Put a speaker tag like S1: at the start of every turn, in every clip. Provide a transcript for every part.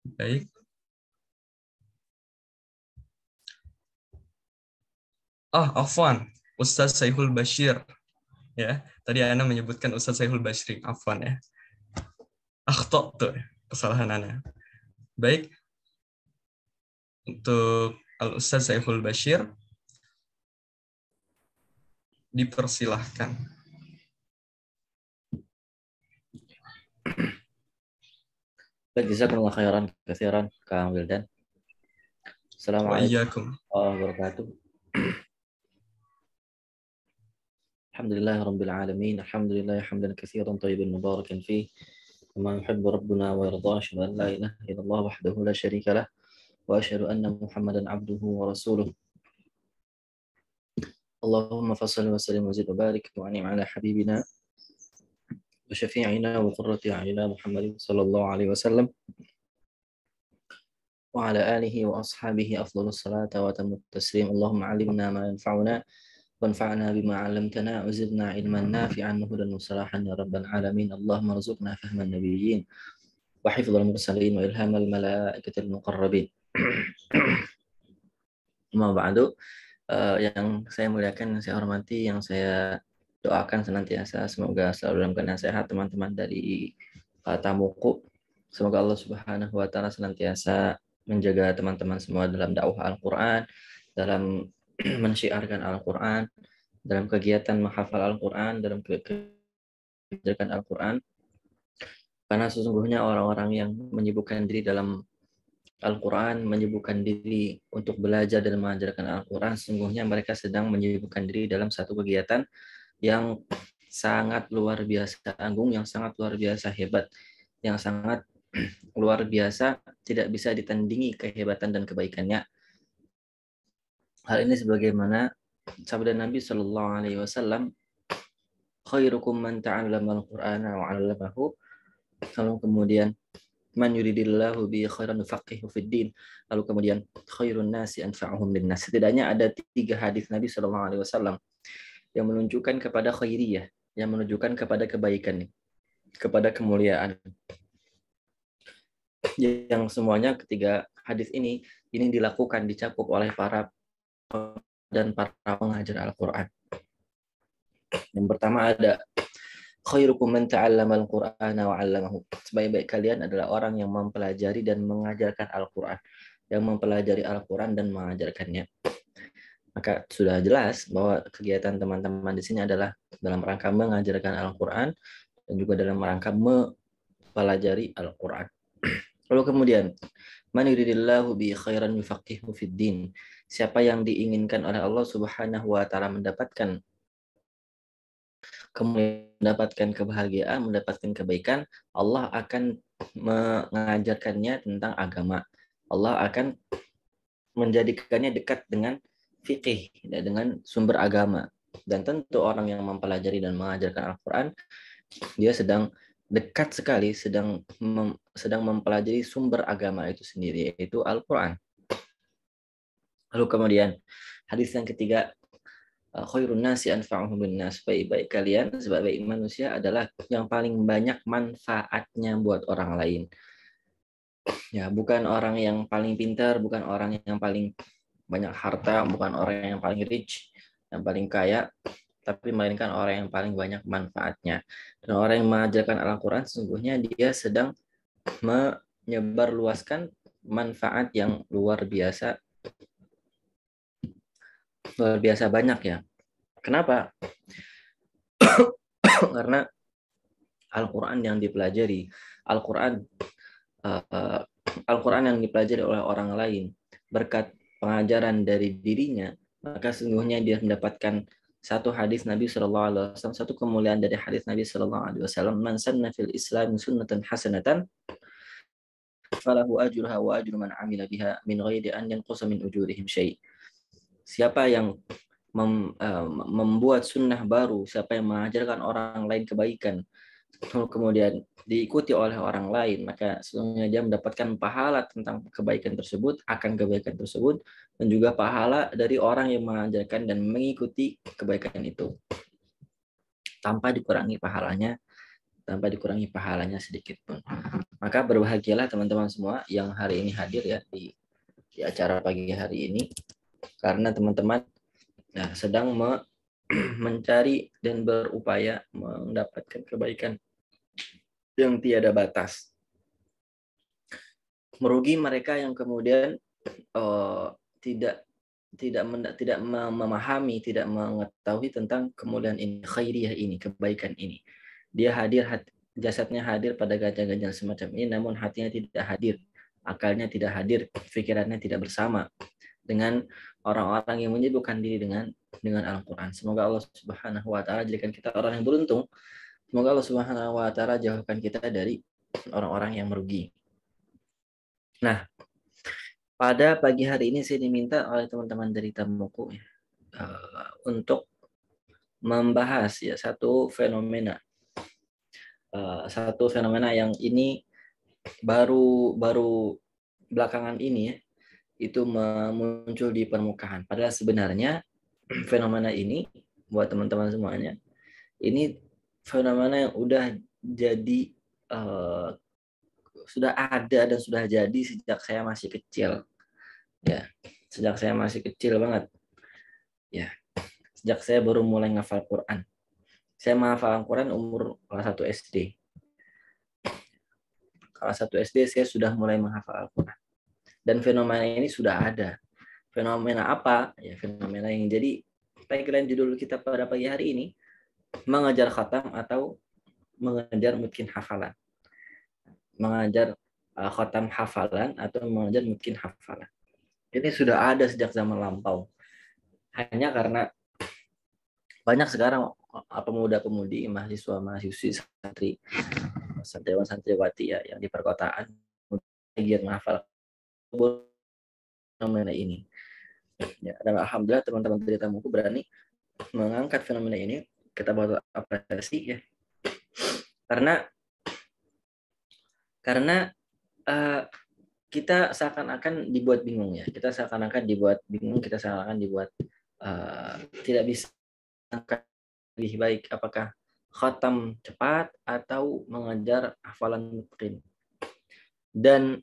S1: Baik. Afwan, Ustaz Saiful Bashir. Ya, tadi Ana menyebutkan Ustaz Saiful Bashir. Afwan ya. Akhto tuh, kesalahan Ana. Baik, untuk Al Ustaz Saiful Bashir dipersilahkan.
S2: Baik, jazakumullah khairan katsiran Kang Wildan.
S1: Wa
S2: Assalamualaikum
S1: iyyakum.
S2: warahmatullahi wabarakatuh. Alhamdulillah rabbil alamin. Alhamdulillah hamdan katsiran thayyiban mubarakan fih. Kama yuhibbu rabbuna wa yarda. Asyhadu an la ilaha illallah wahdahu la syarika lah wa asyhadu anna Muhammadan abduhu wa rasuluh. Allahumma fassalli wa sallim wa zid wa barik wa an'im ala habibina wa syafi'ina wa qurrati a'yunina Muhammadin sallallahu alaihi wasallam wa ala alihi wa ashabihi afdhalus salata wa tammut taslim. Allahumma 'allimna ma yanfa'una وانفعنا بما علمتنا وزدنا علما نافعا وهدى وصلاحا يا رب العالمين. اللهم ارزقنا فهم النبيين وحفظ المرسلين وإلهام الملائكة المقربين. Amma ba'du, yang saya muliakan, yang saya hormati, yang saya doakan senantiasa semoga selalu dalam keadaan sehat teman-teman dari tamuku. Semoga Allah Subhanahu wa taala senantiasa menjaga teman-teman semua dalam dakwah Al-Qur'an, dalam mensyiarkan Al-Quran, dalam kegiatan menghafal Al-Quran, dalam kegiatan Al-Quran. Karena sesungguhnya orang-orang yang menyibukkan diri dalam Al-Quran, menyibukkan diri untuk belajar dan mengajarkan Al-Quran, sesungguhnya mereka sedang menyibukkan diri dalam satu kegiatan yang sangat luar biasa agung, yang sangat luar biasa hebat, yang sangat luar biasa, tidak bisa ditandingi kehebatan dan kebaikannya. Hal ini sebagaimana sabda Nabi Shallallahu Alaihi Wasallam, khairukum man ta'allama al-Qur'ana wa 'allamahu. Lalu kemudian man yuridillahu bi khairan yufaqihu fid din. Lalu kemudian khairun nasi anfa'uhum linnas. Setidaknya ada 3 hadis Nabi Shallallahu Alaihi Wasallam yang menunjukkan kepada khairiyah, yang menunjukkan kepada kebaikan, kepada kemuliaan. Yang semuanya ketiga hadis ini dilakukan, dicakup oleh para pengajar Al-Quran. Yang pertama ada khairukum man ta'allama al-Qur'ana wa 'allamahu. Sebaik-baik kalian adalah orang yang mempelajari dan mengajarkan Al-Qur'an, yang mempelajari Al-Qur'an dan mengajarkannya. Maka sudah jelas bahwa kegiatan teman-teman di sini adalah dalam rangka mengajarkan Al-Qur'an dan juga dalam rangka mempelajari Al-Qur'an. Lalu kemudian, man yuridillahu bi khairan yufaqihu fid din. Siapa yang diinginkan oleh Allah Subhanahu wa taala mendapatkan kebahagiaan, mendapatkan kebaikan, Allah akan mengajarkannya tentang agama. Allah akan menjadikannya dekat dengan fikih, dengan sumber agama. Dan tentu orang yang mempelajari dan mengajarkan Al-Quran, dia sedang dekat sekali, sedang mempelajari sumber agama itu sendiri, yaitu Al-Quran. Lalu kemudian, hadis yang ketiga, khairun nasi anfa'uhum binnas. Baik-baik kalian, sebaik-baik manusia adalah yang paling banyak manfaatnya buat orang lain. Ya, bukan orang yang paling pintar, bukan orang yang paling banyak harta, bukan orang yang paling rich, yang paling kaya, tapi melainkan orang yang paling banyak manfaatnya. Dan orang yang mengajarkan Al-Quran sesungguhnya dia sedang menyebarluaskan manfaat yang luar biasa banyak ya. Kenapa? Karena Al-Quran yang dipelajari, Al-Quran yang dipelajari oleh orang lain berkat pengajaran dari dirinya, maka sesungguhnya dia mendapatkan satu hadis Nabi Shallallahu Alaihi Wasallam, satu kemuliaan dari hadis Nabi Shallallahu Alaihi Wasallam, man sanna fil Islam sunnatan hasanatan falahu ajruha wa ajru man amila biha min ghairi an yanqusa min ujurihim syai'. Siapa yang membuat sunnah baru, siapa yang mengajarkan orang lain kebaikan, kemudian diikuti oleh orang lain, maka sesungguhnya dia mendapatkan pahala tentang kebaikan tersebut, akan kebaikan tersebut, dan juga pahala dari orang yang mengajarkan dan mengikuti kebaikan itu, tanpa dikurangi pahalanya tanpa dikurangi pahalanya sedikit pun. Maka berbahagialah teman-teman semua yang hari ini hadir ya di acara pagi hari ini, karena teman-teman sedang mencari dan berupaya mendapatkan kebaikan yang tiada batas. Merugi mereka yang kemudian tidak memahami, tidak mengetahui tentang kemuliaan ini, khairiyah ini, kebaikan ini. Dia hadir, jasadnya hadir pada ganjal-ganjal semacam ini, namun hatinya tidak hadir, akalnya tidak hadir, pikirannya tidak bersama dengan orang-orang yang menyibukkan diri dengan Al-Quran. Semoga Allah Subhanahu wa Ta'ala jadikan kita orang yang beruntung. Semoga Allah Subhanahu wa Ta'ala jauhkan kita dari orang-orang yang merugi. Nah, pada pagi hari ini saya diminta oleh teman-teman dari Tamuku untuk membahas ya satu fenomena yang ini baru belakangan ini ya, itu muncul di permukaan. Padahal sebenarnya fenomena ini buat teman-teman semuanya, ini fenomena yang udah jadi sudah ada dan sudah jadi sejak saya masih kecil. Ya, sejak saya masih kecil banget. Ya, sejak saya baru mulai ngafal Quran. Saya menghafal Quran umur kelas 1 SD. Kelas 1 SD saya sudah mulai menghafal Al-Quran. Dan fenomena ini sudah ada. Fenomena apa? Ya, fenomena yang jadi tagline judul kita pada pagi hari ini, mengajar khatam atau mengajar mungkin hafalan. Mengajar khatam hafalan atau mengajar mungkin hafalan. Ini sudah ada sejak zaman lampau. Hanya karena banyak sekarang pemuda-pemudi, mahasiswa-mahasiswi, santriwan-santriwati ya yang di perkotaan giat menghafal fenomena ini. Ya, dan alhamdulillah teman-teman dari Tamuku berani mengangkat fenomena ini, kita buat apresiasi ya. Karena kita seakan-akan dibuat bingung ya. Kita seakan-akan dibuat bingung, kita seakan-akan dibuat tidak bisa lebih baik apakah khatam cepat atau mengajar hafalan mutqin. Dan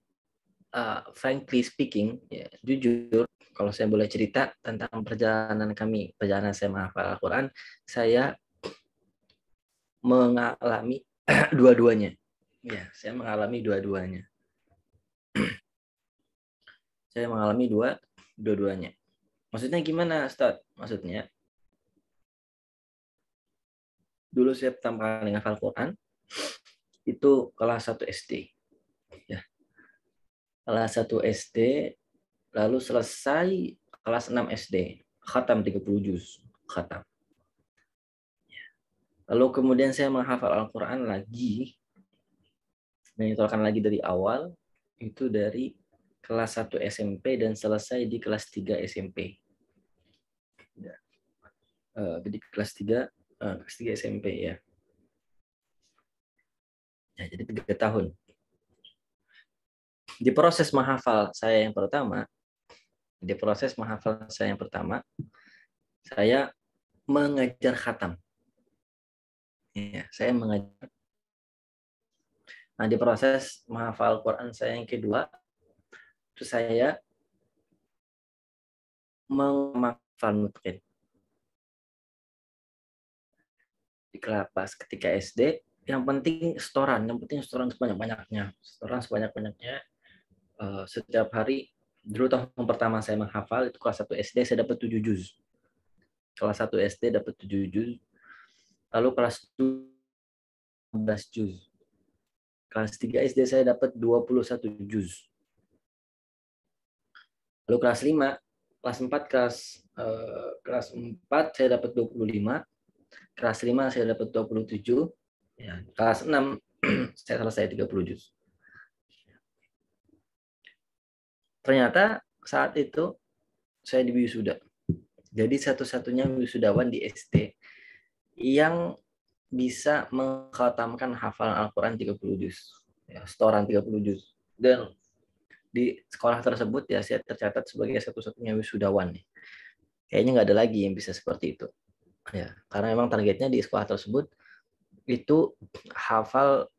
S2: frankly speaking, ya, jujur kalau saya boleh cerita tentang perjalanan saya menghafal Al-Quran, saya mengalami dua-duanya. Ya, saya mengalami dua-duanya. Saya mengalami dua-duanya. Maksudnya gimana, Ustaz? Maksudnya, dulu saya pertama kali menghafal Quran, itu kelas 1 SD. Ya. Kelas 1 SD, lalu selesai kelas 6 SD. Khatam 30 juz. Khatam. Lalu kemudian saya menghafal Al-Quran lagi, menyetorkan lagi dari awal, itu dari kelas 1 SMP dan selesai di kelas 3 SMP. Ya. Jadi kelas 3 SMP ya. Ya, jadi 3 tahun. Di proses menghafal saya yang pertama, saya mengajar khatam. Ya, saya mengajar. Nah, di proses menghafal Quran saya yang kedua, itu saya menghafal mutqin. Di kelas ketika SD, yang penting setoran sebanyak-banyaknya. Setiap hari. Dulu tahun pertama saya menghafal, itu kelas 1 SD saya dapat 7 juz. Kelas 1 SD dapat 7 juz. Lalu kelas 12 juz. Kelas 3 SD saya dapat 21 juz. Lalu kelas 5, kelas 4 saya dapat 25. Kelas 5 saya dapat 27. Ya, kelas 6 saya selesai 30 juz. Ternyata saat itu saya di wisuda. Jadi satu-satunya wisudawan di SD yang bisa mengkhatamkan hafalan Al-Quran 30 juz. Ya, setoran 30 juz. Dan di sekolah tersebut ya saya tercatat sebagai satu-satunya wisudawan. Kayaknya nggak ada lagi yang bisa seperti itu. Ya, karena memang targetnya di sekolah tersebut itu hafal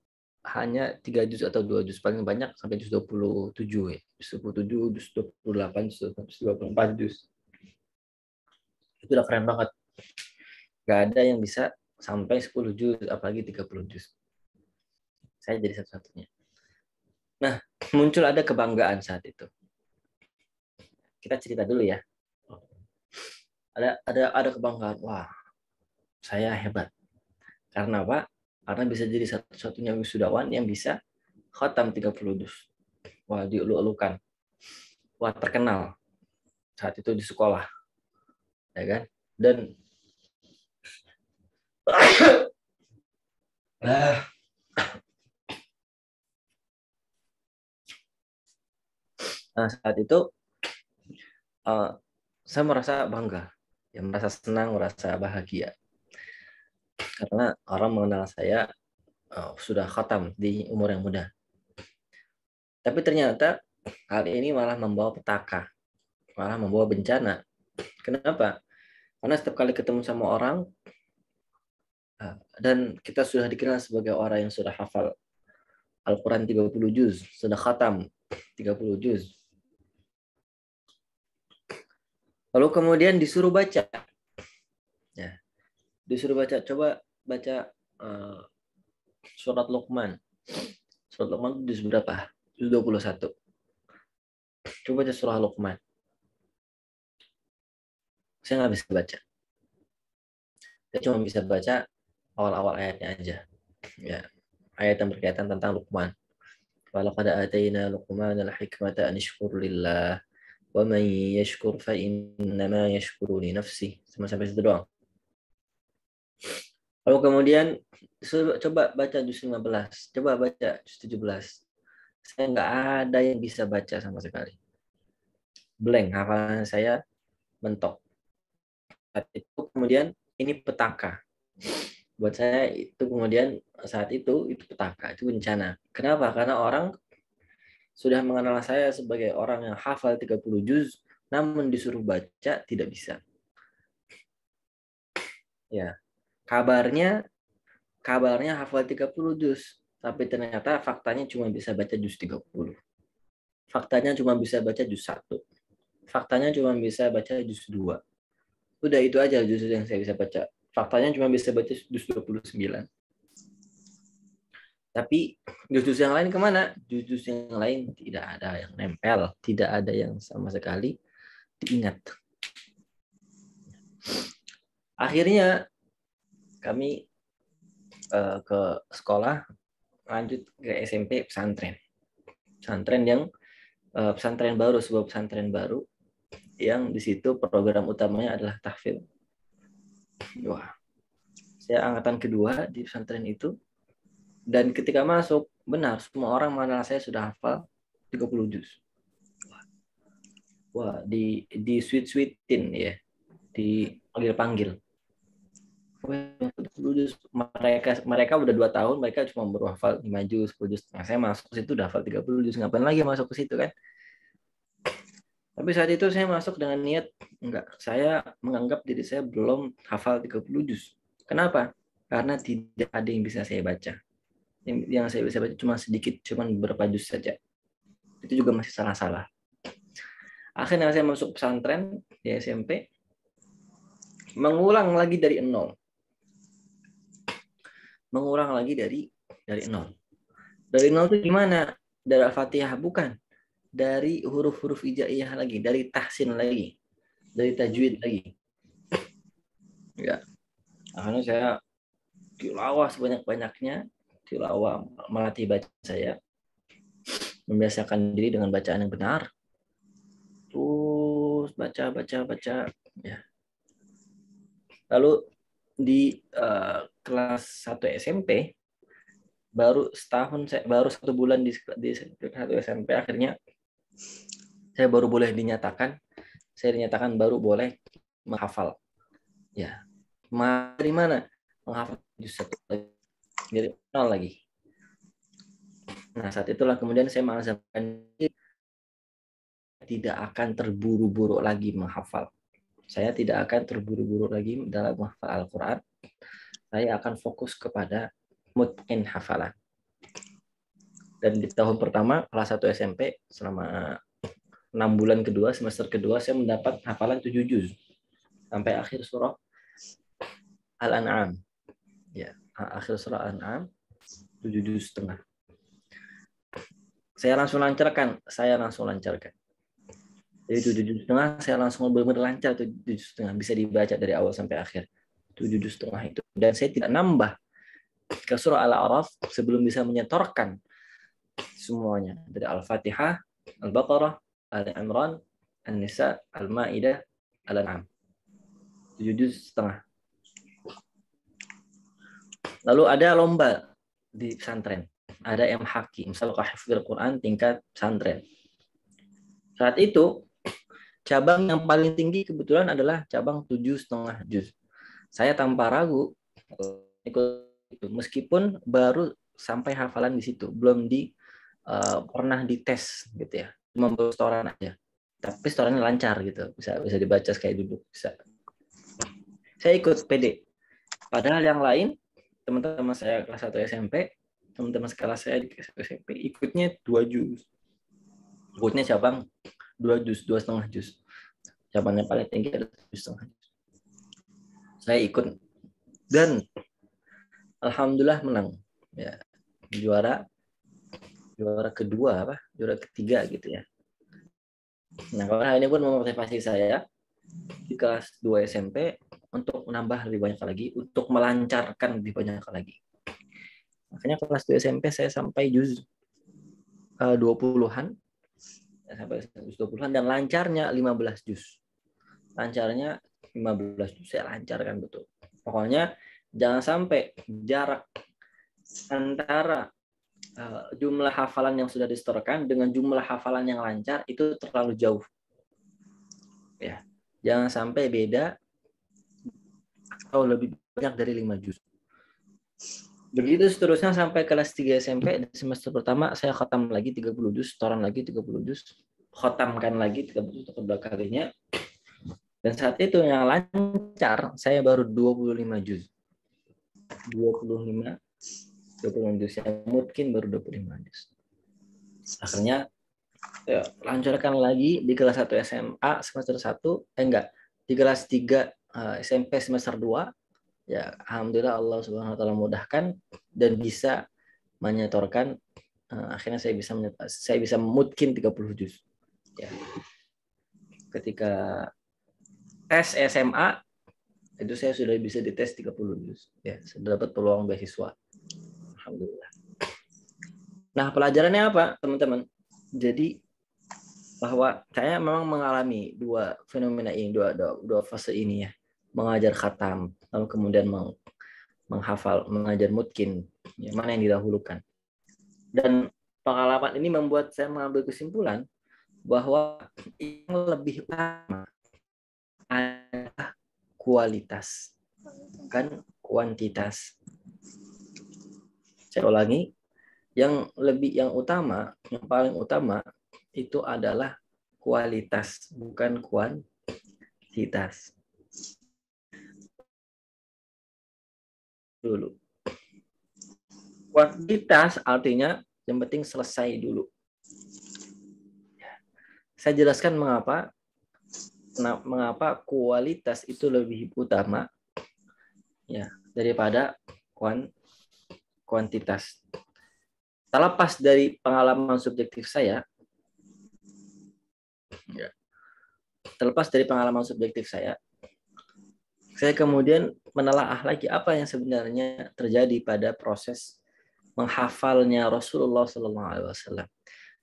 S2: hanya 3 juz atau 2 juz, paling banyak sampai juz 27 ya. Juz 27, juz 28, juz 24 juz. Itu udah keren banget. Gak ada yang bisa sampai 10 juz, apalagi 30 juz. Saya jadi satu-satunya. Nah, muncul ada kebanggaan saat itu. Kita cerita dulu ya. Ada kebanggaan. Wah, saya hebat. Karena apa? Karena bisa jadi satu-satunya wisudawan yang bisa khatam 30 juz. Wah, dielu-elukan. Wah, terkenal saat itu di sekolah. Ya kan? Dan saat itu saya merasa bangga, ya, merasa senang, merasa bahagia. Karena orang mengenal saya sudah khatam di umur yang muda. Tapi ternyata hal ini malah membawa petaka, malah membawa bencana. Kenapa? Karena setiap kali ketemu sama orang, dan kita sudah dikenal sebagai orang yang sudah hafal Al-Quran 30 juz, sudah khatam 30 juz. Lalu kemudian disuruh baca. Ya, disuruh baca, coba baca surat Luqman. Surat Luqman juz berapa? Juz 21. Coba baca surah Luqman. Saya nggak bisa baca. Saya cuma bisa baca awal-awal ayatnya aja. Ya, ayat yang berkaitan tentang Luqman. Walaqad atayna Luqmanal hikmata an yashkur lillah wa man yashkur fa innama yashkuru li nafsihi. Sampai situ doang. Lalu kemudian coba baca juz 15, coba baca juz 17. Saya nggak ada yang bisa baca sama sekali. Blank, hafalan saya mentok. Saat itu kemudian ini petaka. Buat saya itu kemudian saat itu petaka, itu bencana. Kenapa? Karena orang sudah mengenal saya sebagai orang yang hafal 30 juz, namun disuruh baca tidak bisa. Ya, kabarnya hafal 30 juz, tapi ternyata faktanya cuma bisa baca juz 30. Faktanya cuma bisa baca juz 1. Faktanya cuma bisa baca juz 2. Udah itu aja juz yang saya bisa baca. Faktanya cuma bisa baca juz 29. Tapi juz-juz yang lain kemana? Juz-juz yang lain tidak ada yang nempel, tidak ada yang sama sekali diingat. Akhirnya kami ke sekolah, lanjut ke SMP pesantren. Pesantren yang pesantren baru, sebuah pesantren baru yang di situ program utamanya adalah tahfidz. Wah, saya angkatan kedua di pesantren itu, dan ketika masuk, benar semua orang mengenal saya sudah hafal 30 juz. Wah, di sweet-sweetin ya, dipanggil-panggil. Mereka udah 2 tahun, mereka cuma baru hafal 5 juz, 10 juz. Nah, saya masuk ke situ udah hafal 30 juz. Ngapain lagi masuk ke situ kan? Tapi saat itu saya masuk dengan niat, enggak, saya menganggap diri saya belum hafal 30 juz. Kenapa? Karena tidak ada yang bisa saya baca. Yang saya bisa baca cuma sedikit, cuma beberapa juz saja. Itu juga masih salah-salah. Akhirnya saya masuk pesantren di SMP, mengulang lagi dari nol. Mengulang lagi dari nol. Dari nol itu gimana? Dari Al-Fatihah? Bukan. Dari huruf-huruf hijaiyah lagi, dari tahsin lagi, dari tajwid lagi. Ya. Akhirnya saya tilawah sebanyak-banyaknya, tilawah melatih baca saya, membiasakan diri dengan bacaan yang benar. Terus baca. Ya. Lalu di kelas 1 SMP, baru 1 bulan di 1 SMP, akhirnya saya baru boleh dinyatakan baru boleh menghafal. Ya, dari mana? Menghafal juz 1 dari nol lagi. Nah, saat itulah kemudian saya mengazamkan tidak akan terburu-buru lagi menghafal. Saya tidak akan terburu-buru lagi dalam menghafal Al-Quran. saya akan fokus kepada mutqin hafalan. Dan di tahun pertama kelas 1 SMP selama 6 bulan kedua, semester kedua, saya mendapat hafalan 7 juz sampai akhir surah Al-An'am. Ya, akhir surah Al-An'am 7 juz setengah. Saya langsung lancarkan. Jadi 7 juz setengah saya langsung benar-benar lancar 7 juz setengah, bisa dibaca dari awal sampai akhir. 7 juz setengah itu. Dan saya tidak nambah ke surah Al-A'raf sebelum bisa menyetorkan semuanya dari Al-Fatihah, Al-Baqarah, Al-Imran, An-Nisa, Al-Maidah, Al-An'am. 7 juz setengah. Lalu ada lomba di pesantren. Ada MHQ, Musabaqah Hifdzul Quran tingkat pesantren. Saat itu cabang yang paling tinggi kebetulan adalah cabang 7,5 juz. Saya tanpa ragu ikut itu, meskipun baru sampai hafalan di situ, belum pernah dites gitu ya, cuma setoran aja. Tapi setorannya lancar gitu, bisa dibaca sekali duduk, bisa. Saya ikut PD. Padahal yang lain, teman-teman saya kelas 1 SMP, teman-teman sekelas saya di kelas 1 SMP ikutnya 2 juz. Ikutnya cabang 2 juz, 2,5 juz. Cabangnya paling tinggi ada 7,5 juz. Saya ikut dan alhamdulillah menang. Ya, juara kedua juara ketiga gitu ya. Nah, kalau ini pun memotivasi saya di kelas 2 SMP untuk menambah lebih banyak lagi, untuk melancarkan lebih banyak lagi. Makanya kelas 2 SMP saya sampai juz 20-an. Sampai juz 20-an dan lancarnya 15 juz. Lancarnya 15 juz saya lancarkan betul. Pokoknya jangan sampai jarak antara jumlah hafalan yang sudah disetorkan dengan jumlah hafalan yang lancar itu terlalu jauh. Ya, jangan sampai beda atau lebih banyak dari 5 juz. Begitu seterusnya sampai kelas 3 SMP, semester pertama saya khatam lagi 30 juz, setoran lagi 30 juz, khatamkan lagi 30 juz kedua kalinya. Dan saat itu yang lancar saya baru 25 juz. 25 juz, yang mungkin baru 25 juz. Akhirnya ya, lancarkan lagi di kelas 1 SMA semester 1, di kelas 3 SMP semester 2. Ya, alhamdulillah Allah Subhanahu wa taala mudahkan dan bisa menyetorkan, akhirnya saya bisa mungkin 30 juz. Ya. Ketika tes SMA itu saya sudah bisa dites 30 juz. Ya, sudah dapat peluang beasiswa. Alhamdulillah. Nah, pelajarannya apa, teman-teman? Jadi bahwa saya memang mengalami dua fenomena ini, dua fase ini ya. Mengajar khatam, lalu kemudian menghafal, mengajar mutkin, ya, mana yang didahulukan. Dan pengalaman ini membuat saya mengambil kesimpulan bahwa yang lebih utama adalah kualitas, bukan kuantitas. Saya ulangi, yang paling utama itu adalah kualitas, bukan kuantitas. Dulu. Kuantitas artinya yang penting selesai dulu. Saya jelaskan mengapa kualitas itu lebih utama ya daripada kuantitas. Terlepas dari pengalaman subjektif saya, saya kemudian menelaah lagi apa yang sebenarnya terjadi pada proses menghafalnya Rasulullah SAW.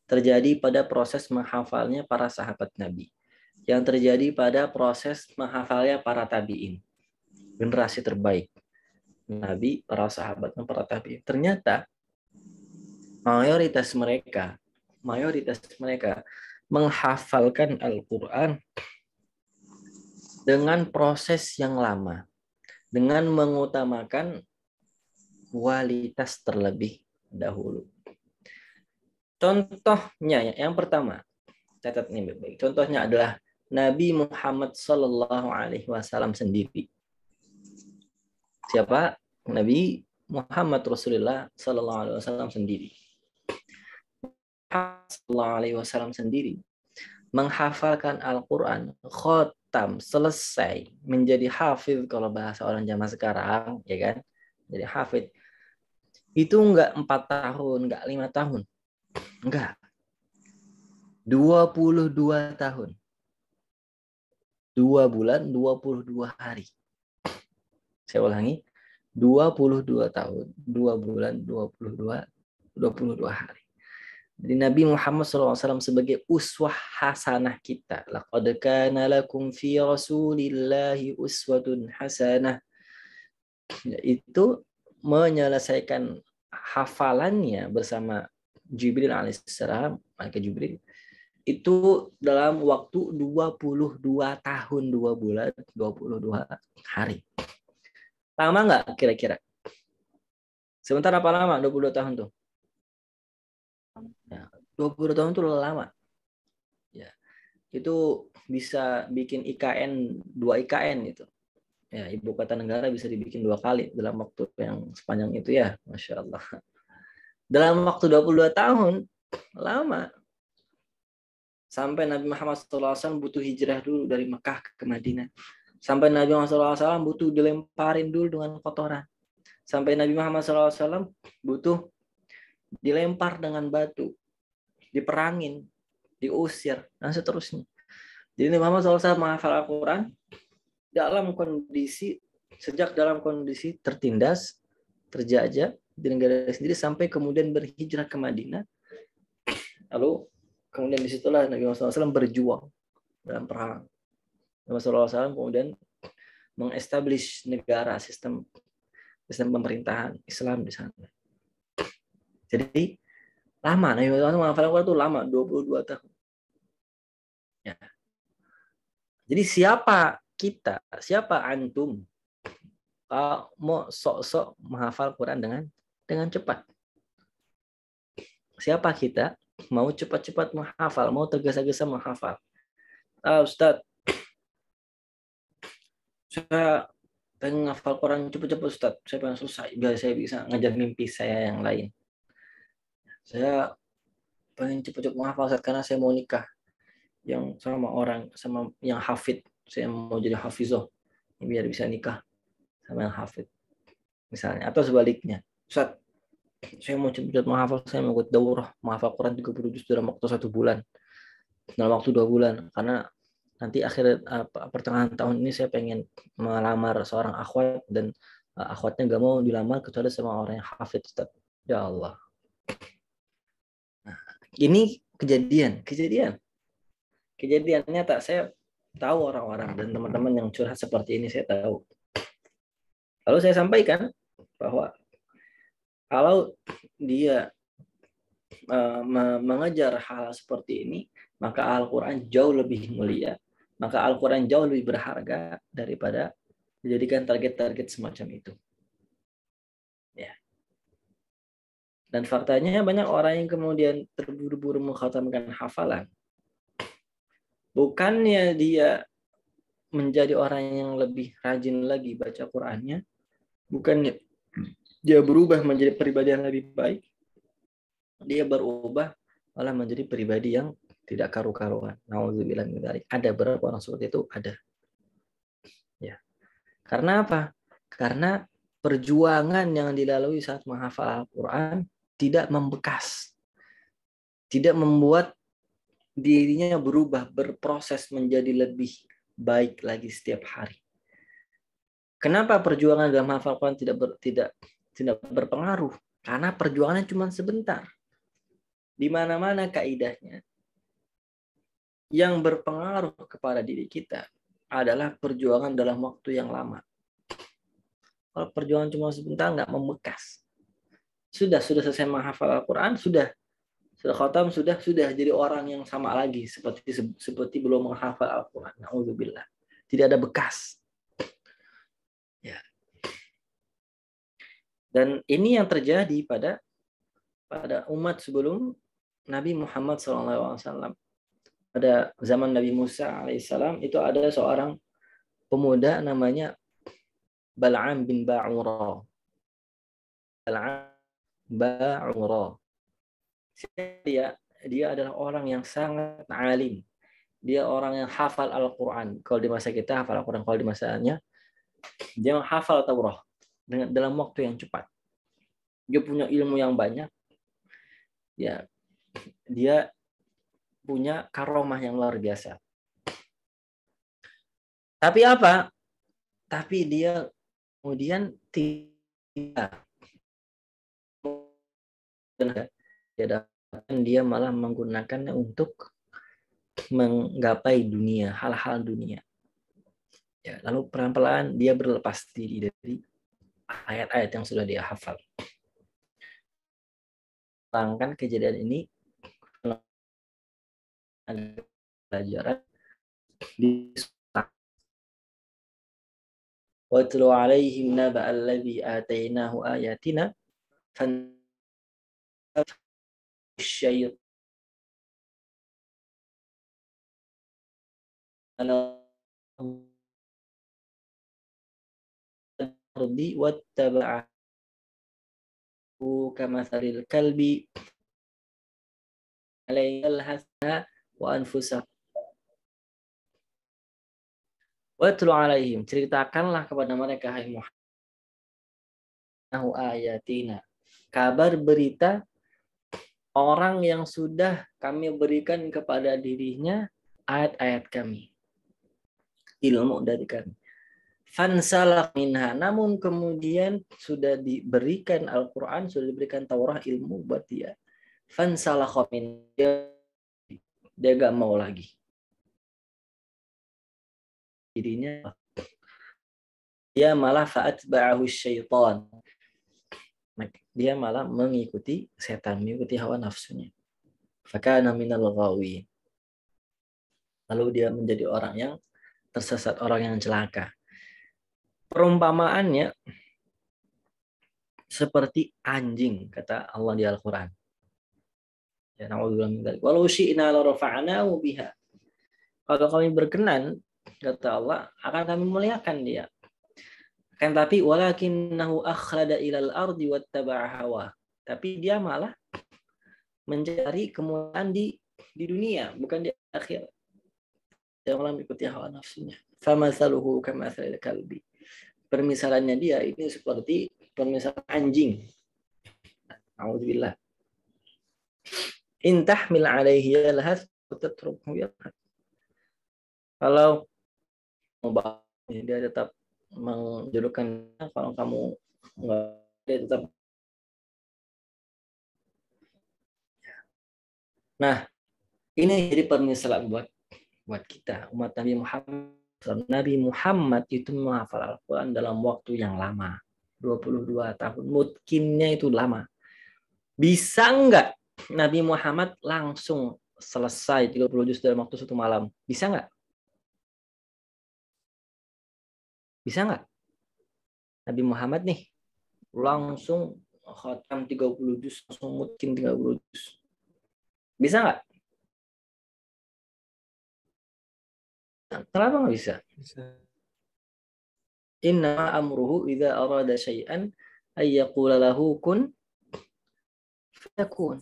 S2: Terjadi pada proses menghafalnya para sahabat Nabi. Yang terjadi pada proses menghafalnya para tabi'in. Generasi terbaik. Nabi, para sahabat, dan para tabi'in. Ternyata mayoritas mereka menghafalkan Al-Quran dengan proses yang lama, dengan mengutamakan kualitas terlebih dahulu. Contohnya yang pertama, catat ini baik-baik. Contohnya adalah Nabi Muhammad SAW sendiri. Siapa? Nabi Muhammad Rasulullah Sallallahu Alaihi Wasallam sendiri. Sallallahu Alaihi Wasallam sendiri menghafalkan Al-Quran, khotam, selesai, menjadi hafidh kalau bahasa orang zaman sekarang, ya kan? Jadi hafidh. Itu enggak 4 tahun, enggak 5 tahun. Enggak. 22 tahun. 2 bulan, 22 hari. Saya ulangi. 22 tahun, 2 bulan, 22 hari. Jadi Nabi Muhammad SAW sebagai uswah hasanah kita. Laqad kana lakum fi Rasulillahi uswatun hasanah. Itu menyelesaikan hafalannya bersama Jibril alaihissalam, malaikat Jibril, itu dalam waktu 22 tahun, 2 bulan, 22 hari. Lama nggak kira-kira? Sebentar apa lama 22 tahun tuh? Ya, 20 tahun itu lama. Ya, itu bisa bikin IKN 2 IKN itu. Ya, ibu kota negara bisa dibikin 2 kali dalam waktu yang sepanjang itu ya, Masya Allah. Dalam waktu 22 tahun, lama. Sampai Nabi Muhammad SAW butuh hijrah dulu dari Mekah ke Madinah. Sampai Nabi Muhammad SAW butuh dilemparin dulu dengan kotoran. Sampai Nabi Muhammad SAW butuh dilempar dengan batu, diperangin, diusir, dan seterusnya. Jadi Nabi Muhammad SAW menghafal Al-Quran sejak dalam kondisi tertindas, terjajah di negara sendiri sampai kemudian berhijrah ke Madinah. Lalu kemudian disitulah Nabi Muhammad SAW berjuang dalam perang. Nabi Muhammad SAW kemudian mengestablish negara, sistem pemerintahan Islam di sana. Jadi lama, Nabi Muhammad menghafal Al-Quran itu lama, 22 tahun. Ya. Jadi siapa kita, siapa antum mau sok-sok menghafal Quran dengan cepat? Siapa kita mau cepat-cepat menghafal, mau tergesa-gesa menghafal? Ustaz, saya pengen menghafal Quran cepat-cepat Ustaz. Saya pengen selesai biar saya bisa ngejar mimpi saya yang lain. Saya pengen cepat-cepat menghafal Ustaz karena saya mau nikah yang sama yang hafid. Saya mau jadi hafizah biar bisa nikah sama yang hafid misalnya, atau sebaliknya. Ustaz, saya mau cepat-cepat menghafal, saya mau ikut daurah menghafal Quran 30 juz dalam waktu 1 bulan, dalam waktu 2 bulan, karena nanti pertengahan tahun ini saya pengen melamar seorang akhwat dan akhwatnya gak mau dilamar kecuali sama orang yang hafid Ustaz. Ya Allah. Nah, ini kejadian nyata. Saya tahu orang-orang dan teman-teman yang curhat seperti ini, saya tahu. Lalu saya sampaikan bahwa kalau dia mengejar hal seperti ini, maka Al-Quran jauh lebih mulia, maka Al-Quran jauh lebih berharga daripada dijadikan target-target semacam itu. Ya. Dan faktanya banyak orang yang kemudian terburu-buru mengkhatamkan hafalan. Bukannya dia menjadi orang yang lebih rajin lagi baca Qurannya, bukannya dia berubah menjadi pribadi yang lebih baik, dia berubah malah menjadi pribadi yang tidak karu-karuan. Nauzubillah min dzalik. Ada beberapa orang seperti itu, ada. Ya. Karena apa? Karena perjuangan yang dilalui saat menghafal Al-Quran tidak membekas. Tidak membuat dirinya berubah, berproses menjadi lebih baik lagi setiap hari. Kenapa perjuangan dalam menghafal Al-Quran tidak berpengaruh? Karena perjuangannya cuma sebentar. Di mana-mana kaidahnya, yang berpengaruh kepada diri kita adalah perjuangan dalam waktu yang lama. Kalau perjuangan cuma sebentar, nggak membekas. Sudah selesai menghafal Al-Quran, sudah khatam, sudah jadi orang yang sama lagi seperti belum menghafal Al-Quran. Na'udzubillah. Tidak ada bekas. Ya. Dan ini yang terjadi pada umat sebelum Nabi Muhammad SAW. Pada zaman Nabi Musa alaihissalam itu ada seorang pemuda namanya Bal'am bin Ba'ura. ba'ura. Dia adalah orang yang sangat alim. Dia orang yang hafal Al-Quran. Kalau di masa kita hafal Al-Quran, kalau di masanya dia menghafal Taurat dalam waktu yang cepat. Dia punya ilmu yang banyak. Ya, dia punya karomah yang luar biasa. Tapi apa? Tapi dia kemudian tidak. Dia malah menggunakannya untuk menggapai dunia, hal-hal dunia. Ya, lalu pelan-pelan dia berlepas diri dari ayat-ayat yang sudah dia hafal. Langkan kejadian ini ada pelajaran di وَاتْلُ عَلَيْهِمْ نَبَأَ الَّذِي آتَيْنَاهُ آيَاتِنَا الشَّيْطَانُ وَاتَّبَعَ كَمَثَلِ الْكَلْبِ عَلَيْهِ الْحَسْنَى وَأَنْفُسَهُ. Watlu alaihim, ceritakanlah kepada mereka, hai Muhammad, ayatina, kabar berita orang yang sudah kami berikan kepada dirinya ayat-ayat kami, ilmu dari kami. Fansalak minha, namun kemudian sudah diberikan Al-Quran, sudah diberikan Taurat, ilmu buat dia. Fansalak minha, dia gak mau lagi. Dirinya dia malah fa'atba'ahu syaitan. Dia malah mengikuti setan, mengikuti hawa nafsunya. Fakana minal ghawin. Lalu dia menjadi orang yang tersesat, orang yang celaka. Perumpamaannya seperti anjing, kata Allah di Al-Quran. Ya, walau syi'na la rafa'nahu biha. Kalau kami berkenan, kata Allah, akan kami muliakan dia. Kan tapi walakinnahu akhlada ilal ardi wattaba'a hawa. Tapi dia malah mencari kemuliaan di dunia, bukan di akhirat. Dia malah mengikuti hawa nafsunya. Famathaluhu kamathalil kalbi. Permisalannya dia ini seperti permisalan anjing. A'udzubillah. In tahmil alaihi yalhath tatrukhu yalhath. Kalau dia tetap menjulukan, kalau kamu enggak, dia tetap. Nah, ini jadi permisalan buat kita umat Nabi Muhammad. Nabi Muhammad itu menghafal Al-Quran dalam waktu yang lama, 22 tahun. Mungkinnya itu lama. Bisa enggak Nabi Muhammad langsung selesai 30 juz dalam waktu 1 malam? Bisa enggak? Bisa enggak? Nabi Muhammad nih langsung khatam 30 juz, langsung mungkin 30 juz. Bisa enggak? Kenapa enggak bisa?
S1: Bisa.
S2: Inna amruhu idza arada syai'an ay yaqula lahu kun fayakun.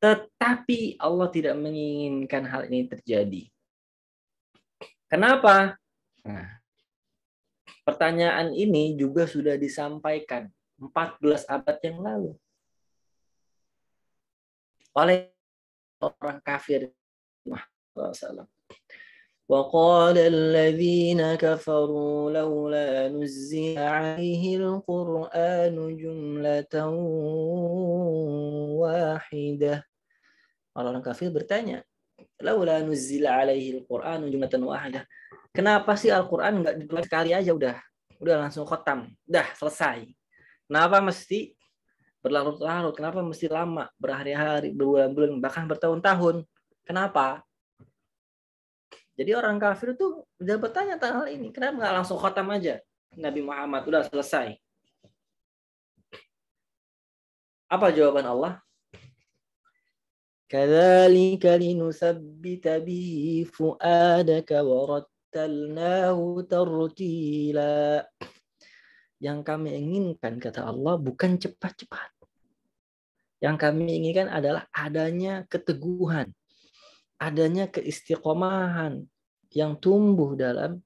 S2: Tetapi Allah tidak menginginkan hal ini terjadi. Kenapa? Nah, pertanyaan ini juga sudah disampaikan 14 abad yang lalu oleh orang kafir Muhammad SAW. وقال الذين كفروا لولا نزل عليه القرآن جملة واحدة. Orang kafir bertanya, laula nuzila alaihi al-Qur'anu jumlatan wahidah. Kenapa sih Al-Qur'an enggak diturunkan sekali aja udah langsung khatam, udah selesai. Kenapa mesti berlarut-larut? Kenapa mesti lama, berhari-hari, berbulan-bulan, bahkan bertahun-tahun? Kenapa? Jadi orang kafir itu udah bertanya tentang hal ini. Kenapa nggak langsung khatam aja? Nabi Muhammad udah selesai. Apa jawaban Allah? Kadzalika linusabbita bihi fuadaka wa rattalnahu tartila. Yang kami inginkan, kata Allah, bukan cepat-cepat. Yang kami inginkan adalah adanya keteguhan, adanya keistiqomahan yang tumbuh dalam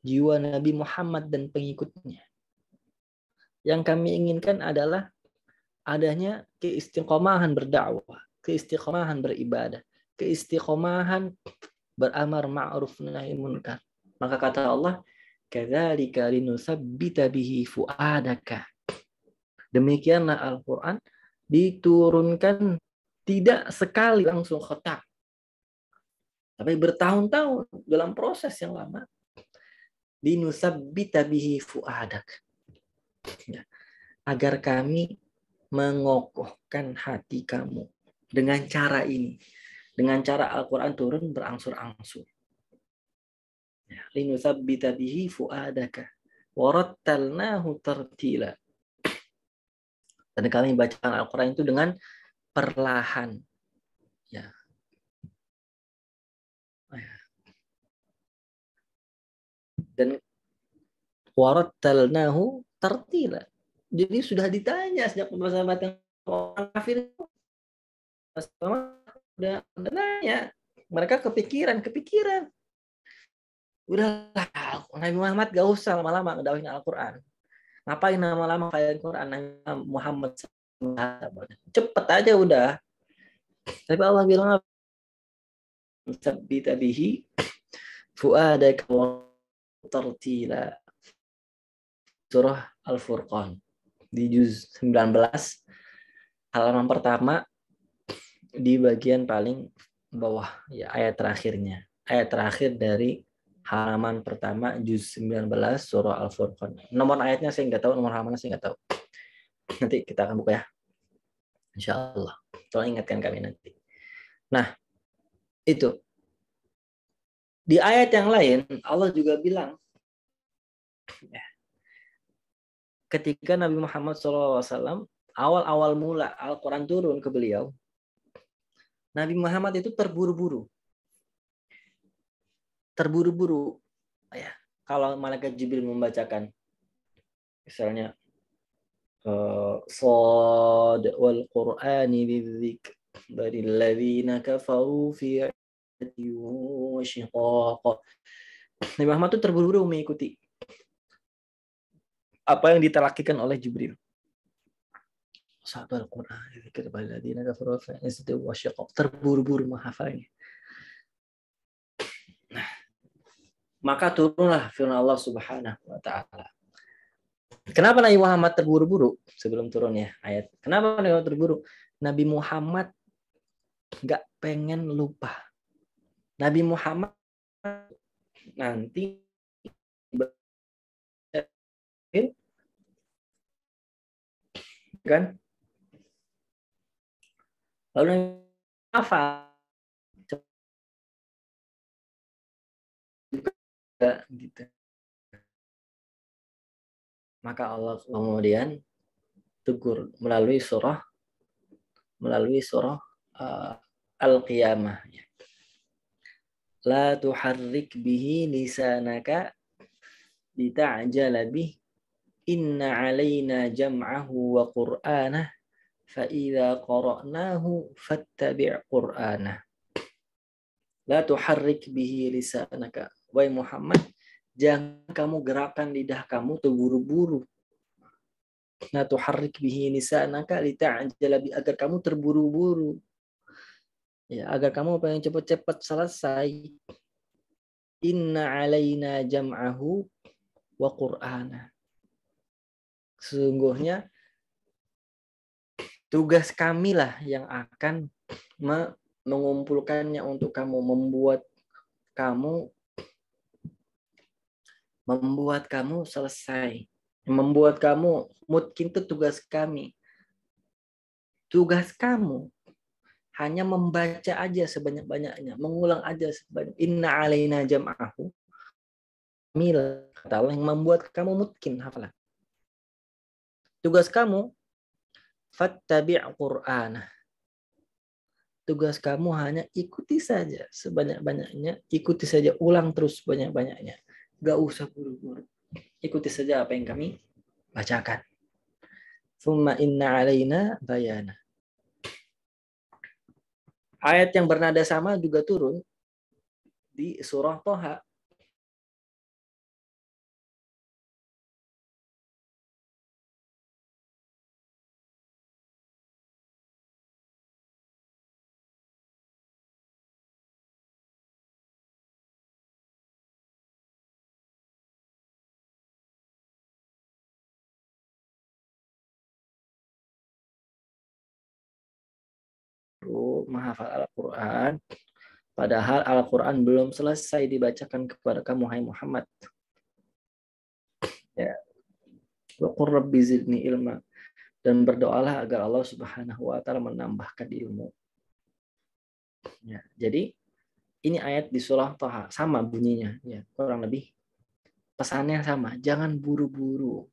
S2: jiwa Nabi Muhammad dan pengikutnya. Yang kami inginkan adalah adanya keistiqomahan berdakwah, keistiqomahan beribadah, keistiqomahan beramar ma'ruf nahi munkar. Maka kata Allah, kadzalika linusabbita bihi fuadaka. Demikianlah Al-Qur'an diturunkan tidak sekali langsung khatam, tapi bertahun-tahun dalam proses yang lama. Linusabbita bihi fuadak. Agar kami mengokohkan hati kamu dengan cara ini. Dengan cara Al-Quran turun berangsur-angsur. Linusabbita bihi fuadaka warattalnahu tartila. Dan kami bacakan Al-Quran itu dengan perlahan. Ya. Dan warattalnahu tartila. Jadi sudah ditanya sejak sahabat yang orang kafir udah nanya, mereka kepikiran. Udahlah, Nabi Muhammad gak usah lama-lama ngedawahin Al-Quran. Ngapain lama-lama kayak Al-Quran? Nabi Muhammad cepet aja udah. Tapi Allah bilang sabbita bihi fuadaka tartila. Surah Al-Furqan di juz 19 halaman pertama di bagian paling bawah, ya, ayat terakhirnya. Ayat terakhir dari halaman pertama juz 19 surah Al-Furqan. Nomor ayatnya saya nggak tahu, nomor halamannya saya nggak tahu. Nanti kita akan buka ya. Insya Allah. Tolong ingatkan kami nanti. Nah, itu. Di ayat yang lain, Allah juga bilang, ketika Nabi Muhammad SAW, awal-awal mula Al-Quran turun ke beliau, Nabi Muhammad itu terburu-buru. Ya, kalau malaikat Jibril membacakan, misalnya, Shad wal Qur'ani lidzikr bari alladzina kafaru fi washiqaq. Nabi Muhammad itu terburu-buru mengikuti apa yang ditelakikan oleh Jibril. Shad wal Qur'ani lidzikr bari alladzina kafaru fi washiqaq. Terburu-buru menghafalnya. Maka turunlah firman Allah Subhanahu wa taala. Kenapa Nabi Muhammad terburu-buru sebelum turunnya ayat? Kenapa Nabi Muhammad terburu? Nabi Muhammad nggak pengen lupa. Nabi Muhammad nanti kan? Lalu apa? Gitu. Maka Allah kemudian tegur melalui surah Al-Qiyamah. La tuharrik bihi lisanaka lita'jala bih inna alaina jam'ahu wa qur'anah fa idza qara'nahu fattabi' qur'anah. La tuharrik bihi lisanaka. Wahai Muhammad, jangan kamu gerakkan lidah kamu terburu-buru. La tuharrik bihi lisanaka lita'jala bih, agar kamu terburu-buru. Ya, agar kamu pengen cepat-cepat selesai. Inna alaina jam'ahu wa qur'ana. Sesungguhnya tugas kamilah yang akan mengumpulkannya untuk kamu, membuat kamu selesai, membuat kamu mungkin itu tugas kami. Tugas kamu hanya membaca aja sebanyak-banyaknya, mengulang aja sebanyak. Inna alaina jam'ahu. Kata Allah yang membuat kamu mungkin hafalan. Tugas kamu fattabi' qur'anah. tugas kamu hanya ikuti saja sebanyak-banyaknya, ikuti saja, ulang terus banyak-banyaknya. Gak usah buru-buru. Ikuti saja apa yang kami bacakan. Tsumma inna alaina bayana. Ayat yang bernada sama juga turun di surah Thaha. Menghafal Al-Quran, padahal Al-Quran belum selesai dibacakan kepada kamu, hai Muhammad. Ya. Wa qur rabbi zidni ilma. Dan berdoalah agar Allah Subhanahu wa taala menambahkan ilmu. Ya, jadi ini ayat di surah Thaha sama bunyinya, ya, kurang lebih pesannya sama. Jangan buru-buru,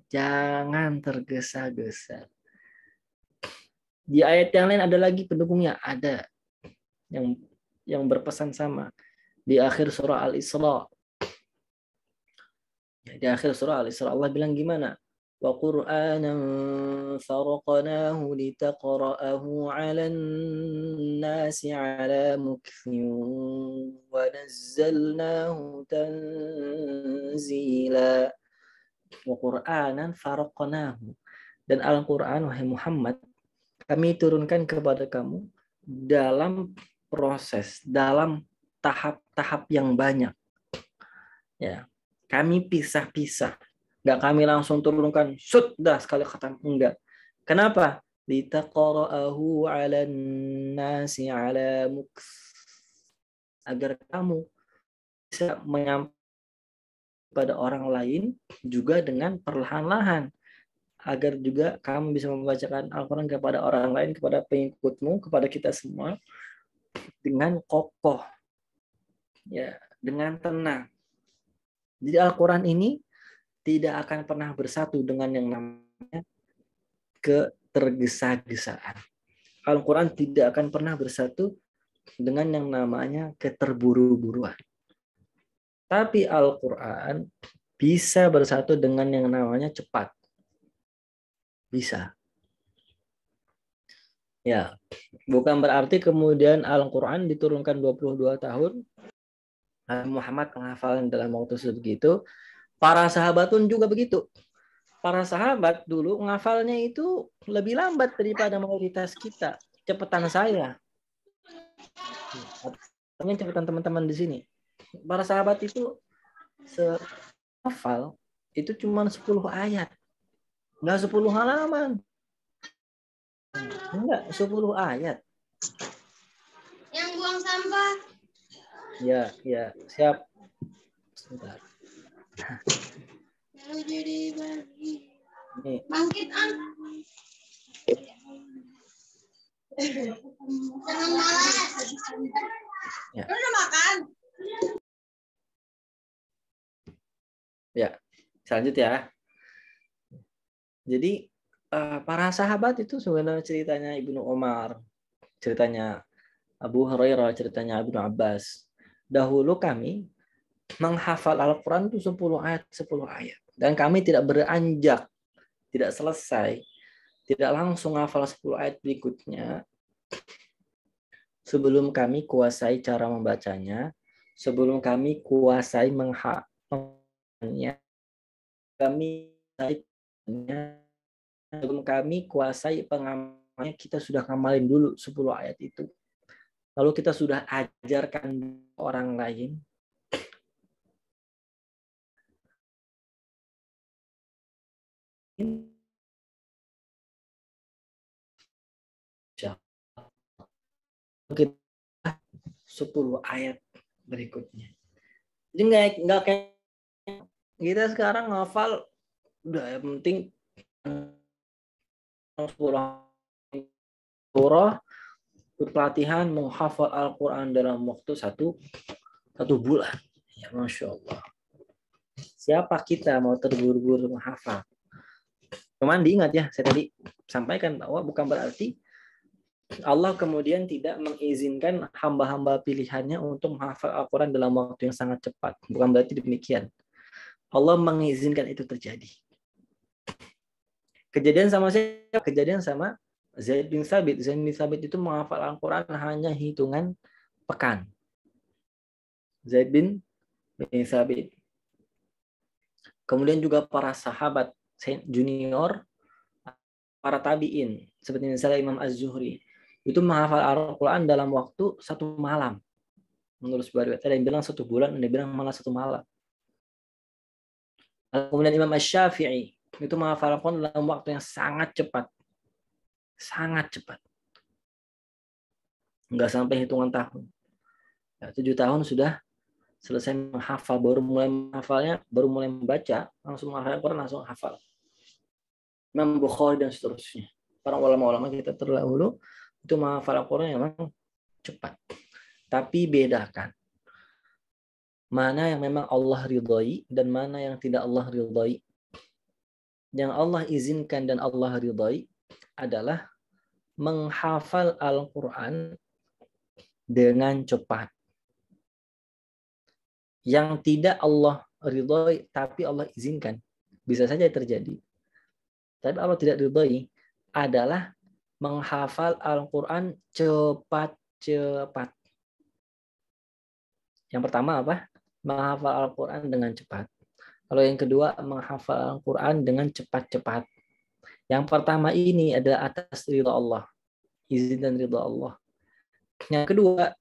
S2: jangan tergesa-gesa. Di ayat yang lain ada lagi pendukungnya, ada yang berpesan sama. Di akhir surah Al-Isra. Di akhir surah Al-Isra Allah bilang gimana? Wa Qur'anan faraqnahu litaqra'ahu 'alan nasi 'ala mukthin wa nazzalnahu tanzila. Wa Qur'anan faraqnahu. Dan Al-Qur'an, wahai Muhammad, kami turunkan kepada kamu dalam proses, dalam tahap-tahap yang banyak. Ya, kami pisah-pisah. Enggak kami langsung turunkan, sudah sekali khatam. Enggak. Kenapa? Litaqra'ahu 'alan nasi 'ala muks. Agar kamu bisa menyampaikan pada orang lain juga dengan perlahan-lahan. Agar juga kamu bisa membacakan Al-Quran kepada orang lain, kepada pengikutmu, kepada kita semua dengan kokoh, ya, dengan tenang. Jadi Al-Quran ini tidak akan pernah bersatu dengan yang namanya ketergesa-gesaan. Al-Quran tidak akan pernah bersatu dengan yang namanya keterburu-buruan. Tapi Al-Quran bisa bersatu dengan yang namanya cepat. Bisa. Ya, bukan berarti kemudian Al-Quran diturunkan 22 tahun, Muhammad menghafalkan dalam waktu sebegitu. Para sahabat pun juga begitu. Para sahabat dulu menghafalnya itu lebih lambat daripada mayoritas kita. Cepetan saya. Ini cepetan teman-teman di sini. Para sahabat itu hafal itu cuma 10 ayat. Enggak 10 halaman. Enggak, 10 ayat.
S3: Yang buang sampah.
S2: Ya, siap. Sebentar.
S3: Lalu jadi bagi.
S2: Nih.
S3: Bangkit, An. Jangan malas.
S2: Ya.
S3: Lu udah makan?
S2: Ya, selanjutnya ya. Jadi para sahabat itu sebenarnya ceritanya Ibnu Umar, ceritanya Abu Hurairah, ceritanya Ibnu Abbas. Dahulu kami menghafal Al-Quran itu 10 ayat, 10 ayat. Dan kami tidak beranjak, tidak selesai, tidak langsung hafal 10 ayat berikutnya. Sebelum kami kuasai cara membacanya, sebelum kami kuasai menghafalnya, sebelum kami kuasai pengamalannya, kita sudah ngamalin dulu 10 ayat itu. Lalu kita sudah ajarkan orang lain. Kita 10 ayat berikutnya. Jadi nggak kayak kita sekarang ngafal udah yang penting surah pelatihan menghafal Al-Quran dalam waktu satu bulan. Ya, Masya Allah. Siapa kita mau terburu-buru menghafal? Cuman diingat ya, saya tadi sampaikan bahwa bukan berarti Allah kemudian tidak mengizinkan hamba-hamba pilihannya untuk menghafal Al-Quran dalam waktu yang sangat cepat. Bukan berarti demikian. Allah mengizinkan itu terjadi. Kejadian sama siapa? Kejadian sama Zaid bin Thabit. Zaid bin Thabit itu menghafal Al-Quran hanya hitungan pekan. Zaid bin Thabit. Kemudian juga para sahabat junior, para tabi'in, seperti misalnya Imam Az-Zuhri, itu menghafal Al-Quran dalam waktu 1 malam. Menurut sebuah riwayat, ada yang bilang 1 bulan, ada yang bilang malah 1 malam. Kemudian Imam Asy-Syafi'i itu menghafal Al-Quran dalam waktu yang sangat cepat. Sangat cepat. Enggak sampai hitungan tahun. 7 tahun sudah selesai menghafal, baru mulai menghafalnya, baru mulai membaca, langsung menghafal Al-Quran, langsung hafal. Imam Bukhari dan seterusnya. Para ulama-ulama kita terdahulu itu menghafal Al-Quran yang memang cepat. Tapi bedakan mana yang memang Allah ridhai dan mana yang tidak Allah ridhai. Yang Allah izinkan dan Allah ridhai adalah menghafal Al-Quran dengan cepat. Yang tidak Allah ridhai tapi Allah izinkan, bisa saja terjadi. Tapi Allah tidak ridhai adalah menghafal Al-Quran cepat-cepat. Yang pertama apa? Menghafal Al-Quran dengan cepat. Kalau yang kedua, menghafal Al-Quran dengan cepat-cepat. Yang pertama ini adalah atas ridha Allah. Izin dan ridha Allah. Yang kedua,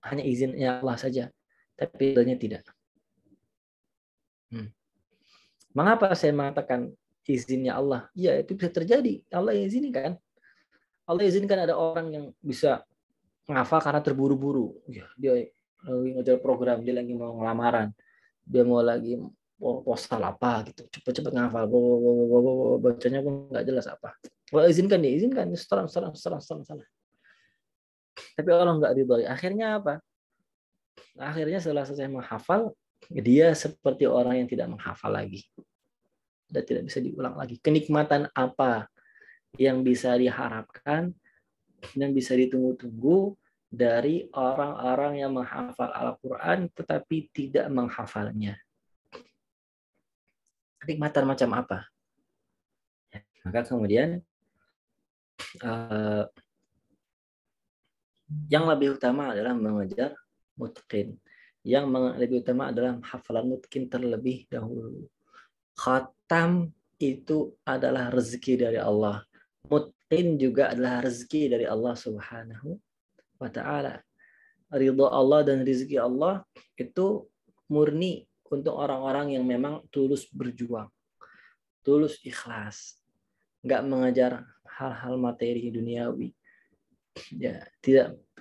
S2: hanya izinnya Allah saja. Tapi ridhanya tidak. Mengapa saya mengatakan izinnya Allah? Ya, itu bisa terjadi. Allah izinkan. Allah izinkan ada orang yang bisa menghafal karena terburu-buru. Ya, dia lagi ngejar program, dia lagi mau ngelamaran, dia mau lagi postal apa gitu, cepet-cepet ngafal, bacanya pun nggak jelas apa. Allah izinkan, dia izinkan, serang. Tapi Allah nggak ridhoi. Akhirnya apa? Akhirnya setelah selesai menghafal, dia seperti orang yang tidak menghafal lagi. Dan tidak bisa diulang lagi. Kenikmatan apa yang bisa diharapkan dan bisa ditunggu-tunggu dari orang-orang yang menghafal Al-Quran tetapi tidak menghafalnya. Kenikmatan macam apa? Maka kemudian yang lebih utama adalah mengejar mutqin. Yang lebih utama adalah hafalan mutqin terlebih dahulu. Khatam itu adalah rezeki dari Allah. Mutqin juga adalah rezeki dari Allah Subhanahu wa ta'ala. Ridha Allah dan rezeki Allah itu murni untuk orang-orang yang memang tulus berjuang, tulus ikhlas, nggak mengejar hal-hal materi duniawi, ya,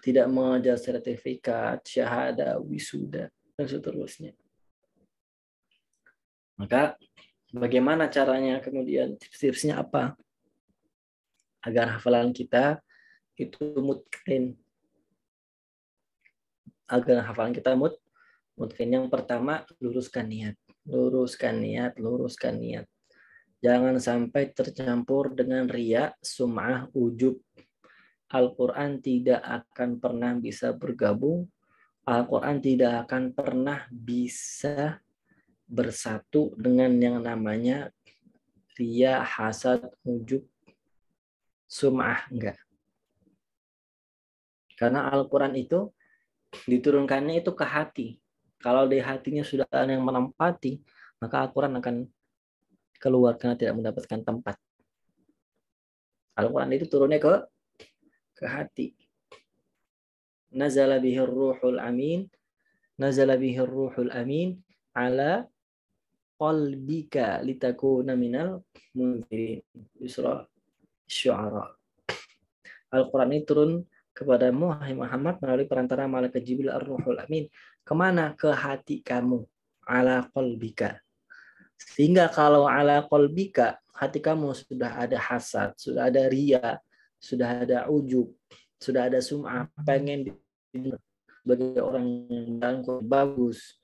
S2: tidak mengejar sertifikat, syahadah, wisuda dan seterusnya. Maka bagaimana caranya kemudian tips-tipsnya apa agar hafalan kita itu mutqin? Agar hafalan kita mutqin, yang pertama luruskan niat. Jangan sampai tercampur dengan riya, sum'ah, ujub. Al-Quran tidak akan pernah bisa bergabung. Al-Quran tidak akan pernah bisa bersatu dengan yang namanya riya, hasad, ujub, sum'ah. Enggak. Karena Al-Quran itu diturunkannya itu ke hati. Kalau di hatinya sudah ada yang menempati, maka Al-Quran akan keluar karena tidak mendapatkan tempat. Al-Quran itu turunnya ke hati. Nazala bihir ruhul amin ala qalbika litakuna minal munzirin. Surah Syu'ara. Al-Quran ini turun kepada Muhammad melalui perantara malaikat Jibril ar-Ruhul Amin. Kemana? Ke hati kamu. Ala qalbika. Sehingga kalau ala qalbika, hati kamu sudah ada hasad, sudah ada riya, sudah ada ujub, sudah ada sum'ah, pengen sebagai orang yang bagus,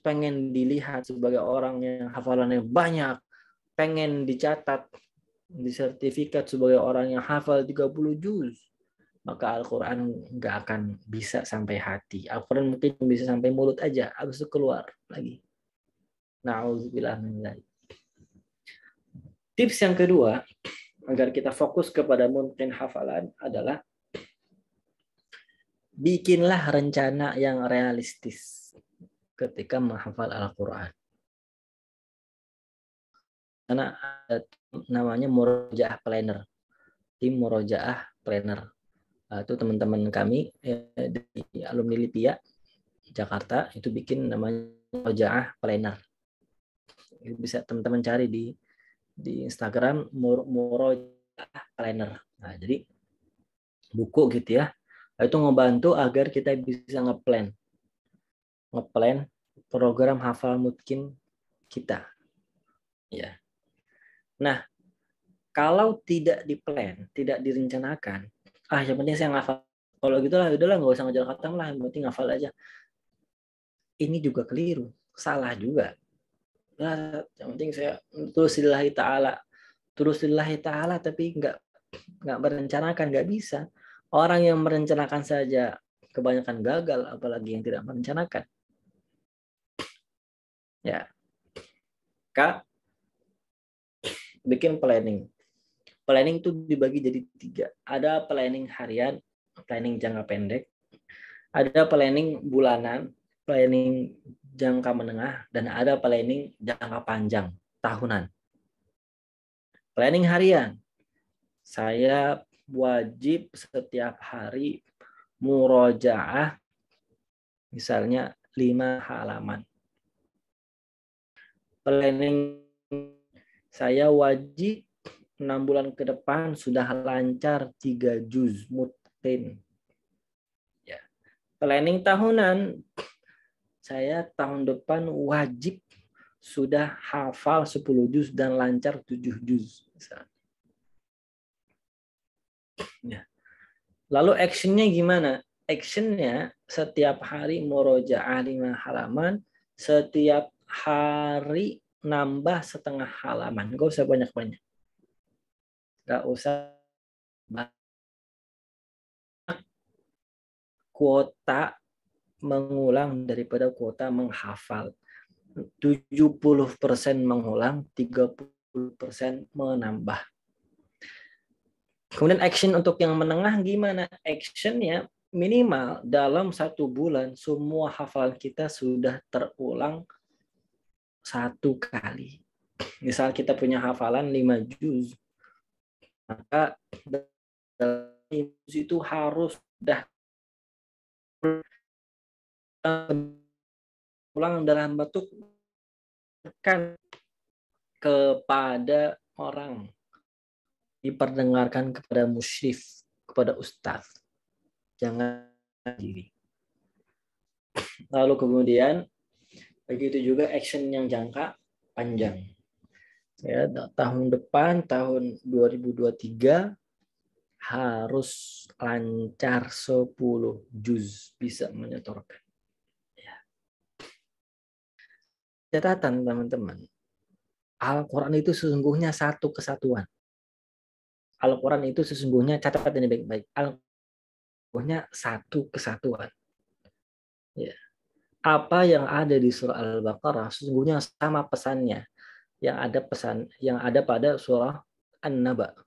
S2: pengen dilihat sebagai orang yang hafalannya banyak, pengen dicatat, disertifikat sebagai orang yang hafal 30 juz, maka Al-Quran nggak akan bisa sampai hati. Al-Quran mungkin bisa sampai mulut aja, habis itu keluar lagi. Na'udzubillah min dzalik. Tips yang kedua, agar kita fokus kepada mungkin hafalan adalah bikinlah rencana yang realistis ketika menghafal Al-Quran. Karena ada namanya murojaah planner, tim murojaah planner. Itu teman-teman kami di alumni Lipia Jakarta itu bikin namanya murojaah planner. Bisa teman-teman cari di Instagram murojaah planner. Nah, jadi buku gitu ya. Itu ngebantu agar kita bisa ngeplan program hafal mungkin kita. Ya. Nah, kalau tidak diplan, tidak direncanakan, yang penting saya ngafal. Kalau gitulah, udahlah nggak usah ngejar khatam lah, yang penting ngafal aja. Ini juga keliru, salah juga. Nah, yang penting saya terus lillahi ta'ala, tapi nggak merencanakan, nggak bisa. Orang yang merencanakan saja kebanyakan gagal, apalagi yang tidak merencanakan. Ya, Kak, bikin planning. Planning itu dibagi jadi 3. Ada planning harian, planning jangka pendek. Ada planning bulanan, planning jangka menengah, dan ada planning jangka panjang, tahunan. Planning harian. Saya wajib setiap hari murojaah, misalnya 5 halaman. Planning saya wajib 6 bulan ke depan sudah lancar 3 juz mutqin. Ya. Planning tahunan, saya tahun depan wajib sudah hafal 10 juz dan lancar 7 juz. Ya. Lalu actionnya gimana? Actionnya setiap hari murojaah 5 halaman, setiap hari nambah setengah halaman. Gak usah banyak-banyak. Gak usah kuota mengulang daripada kuota menghafal. 70% mengulang, 30% menambah. Kemudian action untuk yang menengah gimana? Actionnya minimal dalam 1 bulan semua hafalan kita sudah terulang 1 kali. Misal kita punya hafalan 5 juz, maka dalam juz itu harus sudah ulang dalam bentuk kan kepada orang, diperdengarkan kepada musyrif, kepada ustadz. Jangan diri. Lalu kemudian begitu juga action yang jangka panjang. Ya, tahun depan, tahun 2023 harus lancar 10 juz, bisa menyetorkan. Ya. Catatan teman-teman, Al-Quran itu sesungguhnya satu kesatuan. Al-Quran itu sesungguhnya, catat ini baik-baik, Al-Qurannya satu kesatuan. Ya. Apa yang ada di surah Al-Baqarah sesungguhnya sama pesannya yang ada pada surah An-Naba.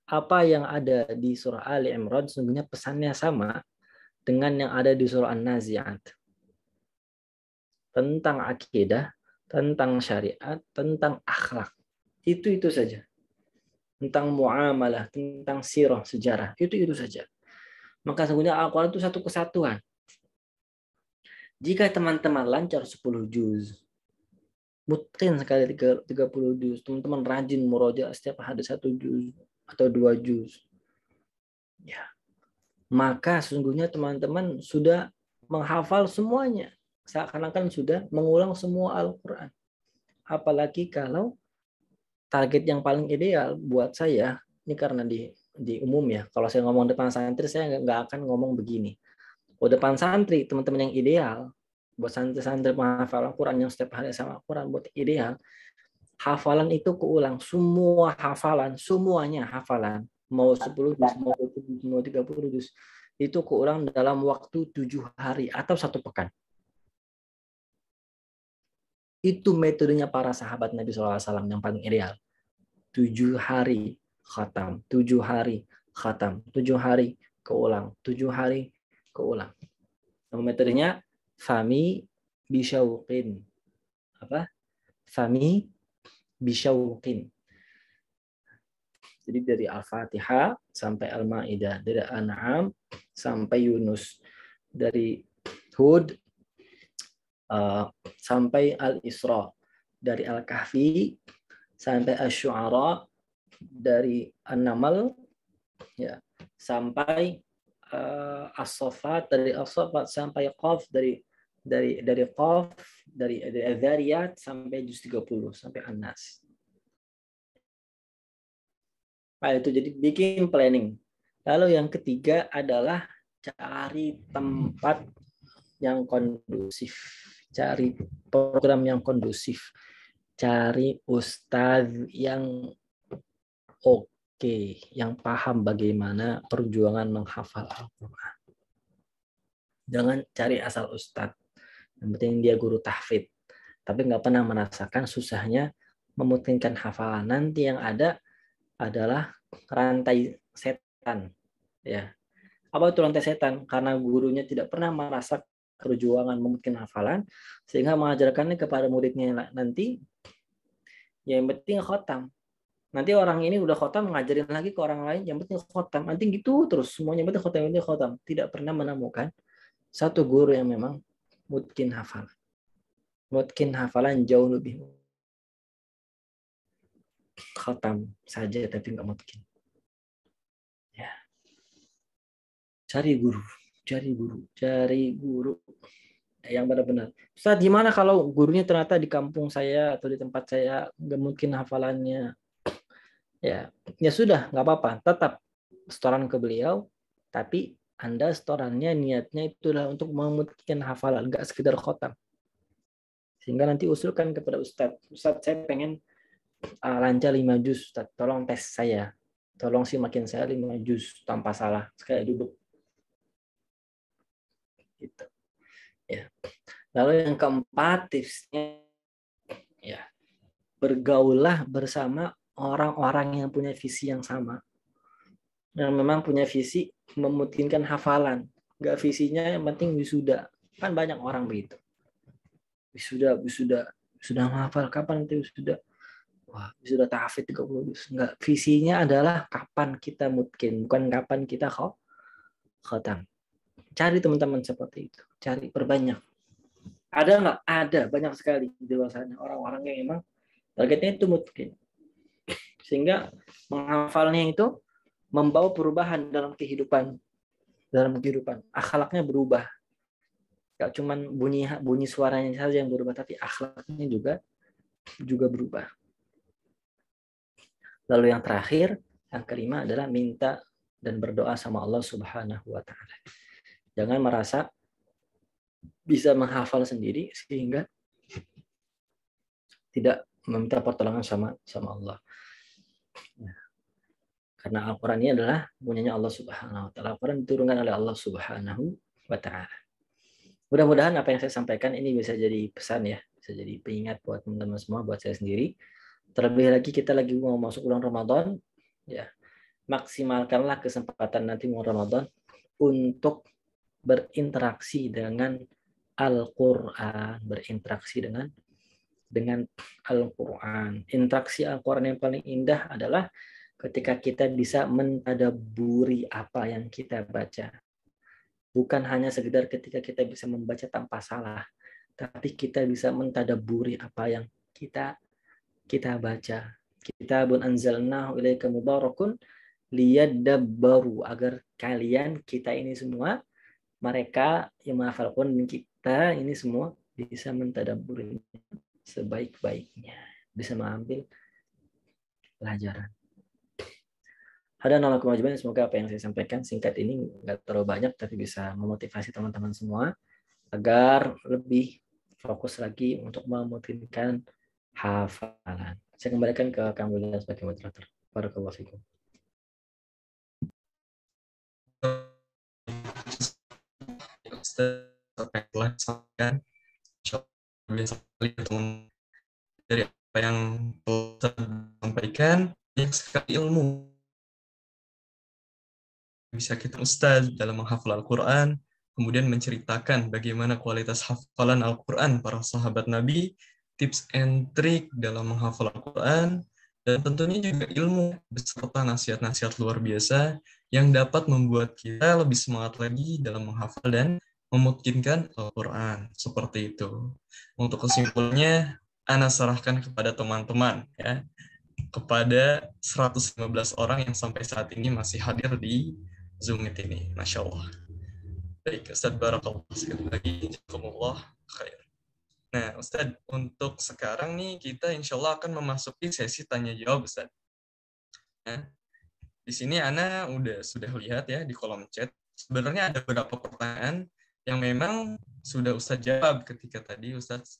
S2: Apa yang ada di surah Ali Imran sesungguhnya pesannya sama dengan yang ada di surah An-Nazi'at. Tentang akidah, tentang syariat, tentang akhlak. Itu saja. Tentang muamalah, tentang sirah, sejarah. Itu saja. Maka sesungguhnya Al-Quran itu satu kesatuan. Jika teman-teman lancar 10 juz, mungkin sekali 30 juz, teman-teman rajin murojaah setiap hari 1 juz atau 2 juz. Ya. Maka sesungguhnya teman-teman sudah menghafal semuanya. Seakan-akan sudah mengulang semua Al-Quran. Apalagi kalau target yang paling ideal buat saya, ini karena di umum ya, kalau saya ngomong depan santri, saya nggak akan ngomong begini. Kalau depan santri, teman-teman yang ideal, buat santri-santri menghafal Al-Quran yang setiap hari sama Al-Quran, buat ideal, hafalan itu keulang. Semua hafalan, semuanya hafalan. mau 10 juz, mau 20 juz, mau 30 juz. Itu keulang dalam waktu 7 hari atau 1 pekan. Itu metodenya para sahabat Nabi SAW yang paling ideal. 7 hari khatam, 7 hari khatam, 7 hari keulang, 7 hari keulang. Nama metodenya fami bisyauqin. Apa? Fami bisyauqin. Jadi dari Al-Fatihah sampai Al-Maidah, dari An'am sampai Yunus, dari Hud sampai Al-Isra, dari Al-Kahfi sampai Asy-Syu'ara, dari An-Naml ya sampai As-Saffat, dari As-Saffat sampai Qaf, dari Qaf, dari Az-Zariyat sampai juz 30 sampai An-Nas. Nah, itu jadi bikin planning. Lalu yang ketiga adalah cari tempat yang kondusif. Cari program yang kondusif. Cari ustadz yang oke, yang paham bagaimana perjuangan menghafal Al-Quran. Jangan cari asal ustadz. Yang penting dia guru tahfidz. Tapi nggak pernah merasakan susahnya memutkinkan hafalan. Nanti yang ada adalah rantai setan. Ya. Apa itu rantai setan? Karena gurunya tidak pernah merasa perjuangan memutkin hafalan, sehingga mengajarkannya kepada muridnya nanti, yang penting khotam. Nanti orang ini udah khotam, ngajarin lagi ke orang lain, yang penting khotam. Nanti gitu terus, semuanya penting khotam, penting khotam. Tidak pernah menemukan satu guru yang memang mutkin hafalan. Mutkin hafalan jauh lebih khotam saja, tapi nggak mutkin. Ya. Cari guru yang benar-benar. Ustaz, gimana kalau gurunya ternyata di kampung saya atau di tempat saya nggak mungkin hafalannya? Ya sudah, nggak apa-apa. Tetap setoran ke beliau, tapi Anda setorannya niatnya itu adalah untuk memutkin hafalan, nggak sekedar khotam. Sehingga nanti usulkan kepada Ustaz, saya pengen lancar 5 juz, Ustaz. Tolong tes saya. Tolong makin saya 5 juz tanpa salah. Sekali duduk. Gitu. Ya. Lalu yang keempat tipsnya, ya, bergaullah bersama orang-orang yang punya visi yang sama. Yang memang punya visi memungkinkan hafalan. Nggak visinya yang penting wisuda. Kan banyak orang begitu. Wisuda menghafal, kapan nanti wisuda? Wah, wisuda tahfidz 30 juz. Enggak, visinya adalah kapan kita mungkin, bukan kapan kita khatam. Cari teman-teman seperti itu. Cari, perbanyak. Ada nggak? Ada, banyak sekali di luar sana orang-orang yang memang targetnya itu mungkin. Sehingga menghafalnya itu membawa perubahan dalam kehidupan. Akhlaknya berubah. Gak cuma bunyi suaranya saja yang berubah, tapi akhlaknya juga berubah. Lalu yang terakhir, yang kelima adalah minta dan berdoa sama Allah Subhanahu wa taala. Jangan merasa bisa menghafal sendiri sehingga tidak meminta pertolongan sama Allah. Karena Al-Quran ini adalah punyanya Allah Subhanahu wa taala. Al-Quran diturunkan oleh Allah Subhanahu wa taala. Mudah-mudahan apa yang saya sampaikan ini bisa jadi pesan ya, bisa jadi pengingat buat teman-teman semua, buat saya sendiri. Terlebih lagi kita lagi mau masuk bulan Ramadan, ya. Maksimalkanlah kesempatan nanti bulan Ramadan untuk berinteraksi dengan Al-Quran, berinteraksi dengan Al-Quran. Interaksi Al-Quran yang paling indah adalah ketika kita bisa mentadabburi apa yang kita baca. Bukan hanya sekedar ketika kita bisa membaca tanpa salah, tapi kita bisa mentadabburi apa yang kita baca. Kitabun anzalnahu ilaika mubarakun liyadabbaru, agar kalian, kita ini semua, mereka yang menghafal Quran, kita ini semua bisa mentadabburinya sebaik-baiknya, bisa mengambil pelajaran. Hadanallahu ajmain. Semoga apa yang saya sampaikan singkat ini nggak terlalu banyak, tapi bisa memotivasi teman-teman semua agar lebih fokus lagi untuk memutkinkan hafalan. Saya kembalikan ke Kang William sebagai moderator. Barakallahu fikum.
S1: Ustaz apa yang telah disampaikan. Insyaallah biasa sekali teman dari apa yang telah Ustaz sampaikan, banyak sekali ilmu bisa kita Ustaz dalam menghafal Al-Quran, kemudian menceritakan bagaimana kualitas hafalan Al-Quran para sahabat Nabi, tips and trik dalam menghafal Al-Quran, dan tentunya juga ilmu beserta nasihat-nasihat luar biasa yang dapat membuat kita lebih semangat lagi dalam menghafal dan memungkinkan Al-Quran. Seperti itu. Untuk kesimpulannya, Ana serahkan kepada teman-teman, ya, kepada 115 orang yang sampai saat ini masih hadir di Zoom Meet ini. Masya Allah. Baik, Ustaz Barakallah sekali lagi. Jazakumullah khair. Nah, Ustaz, untuk sekarang nih kita insya Allah akan memasuki sesi tanya jawab, Ustaz. Nah, di sini Ana sudah lihat ya di kolom chat. Sebenarnya ada beberapa pertanyaan yang memang sudah Ustaz jawab ketika tadi Ustaz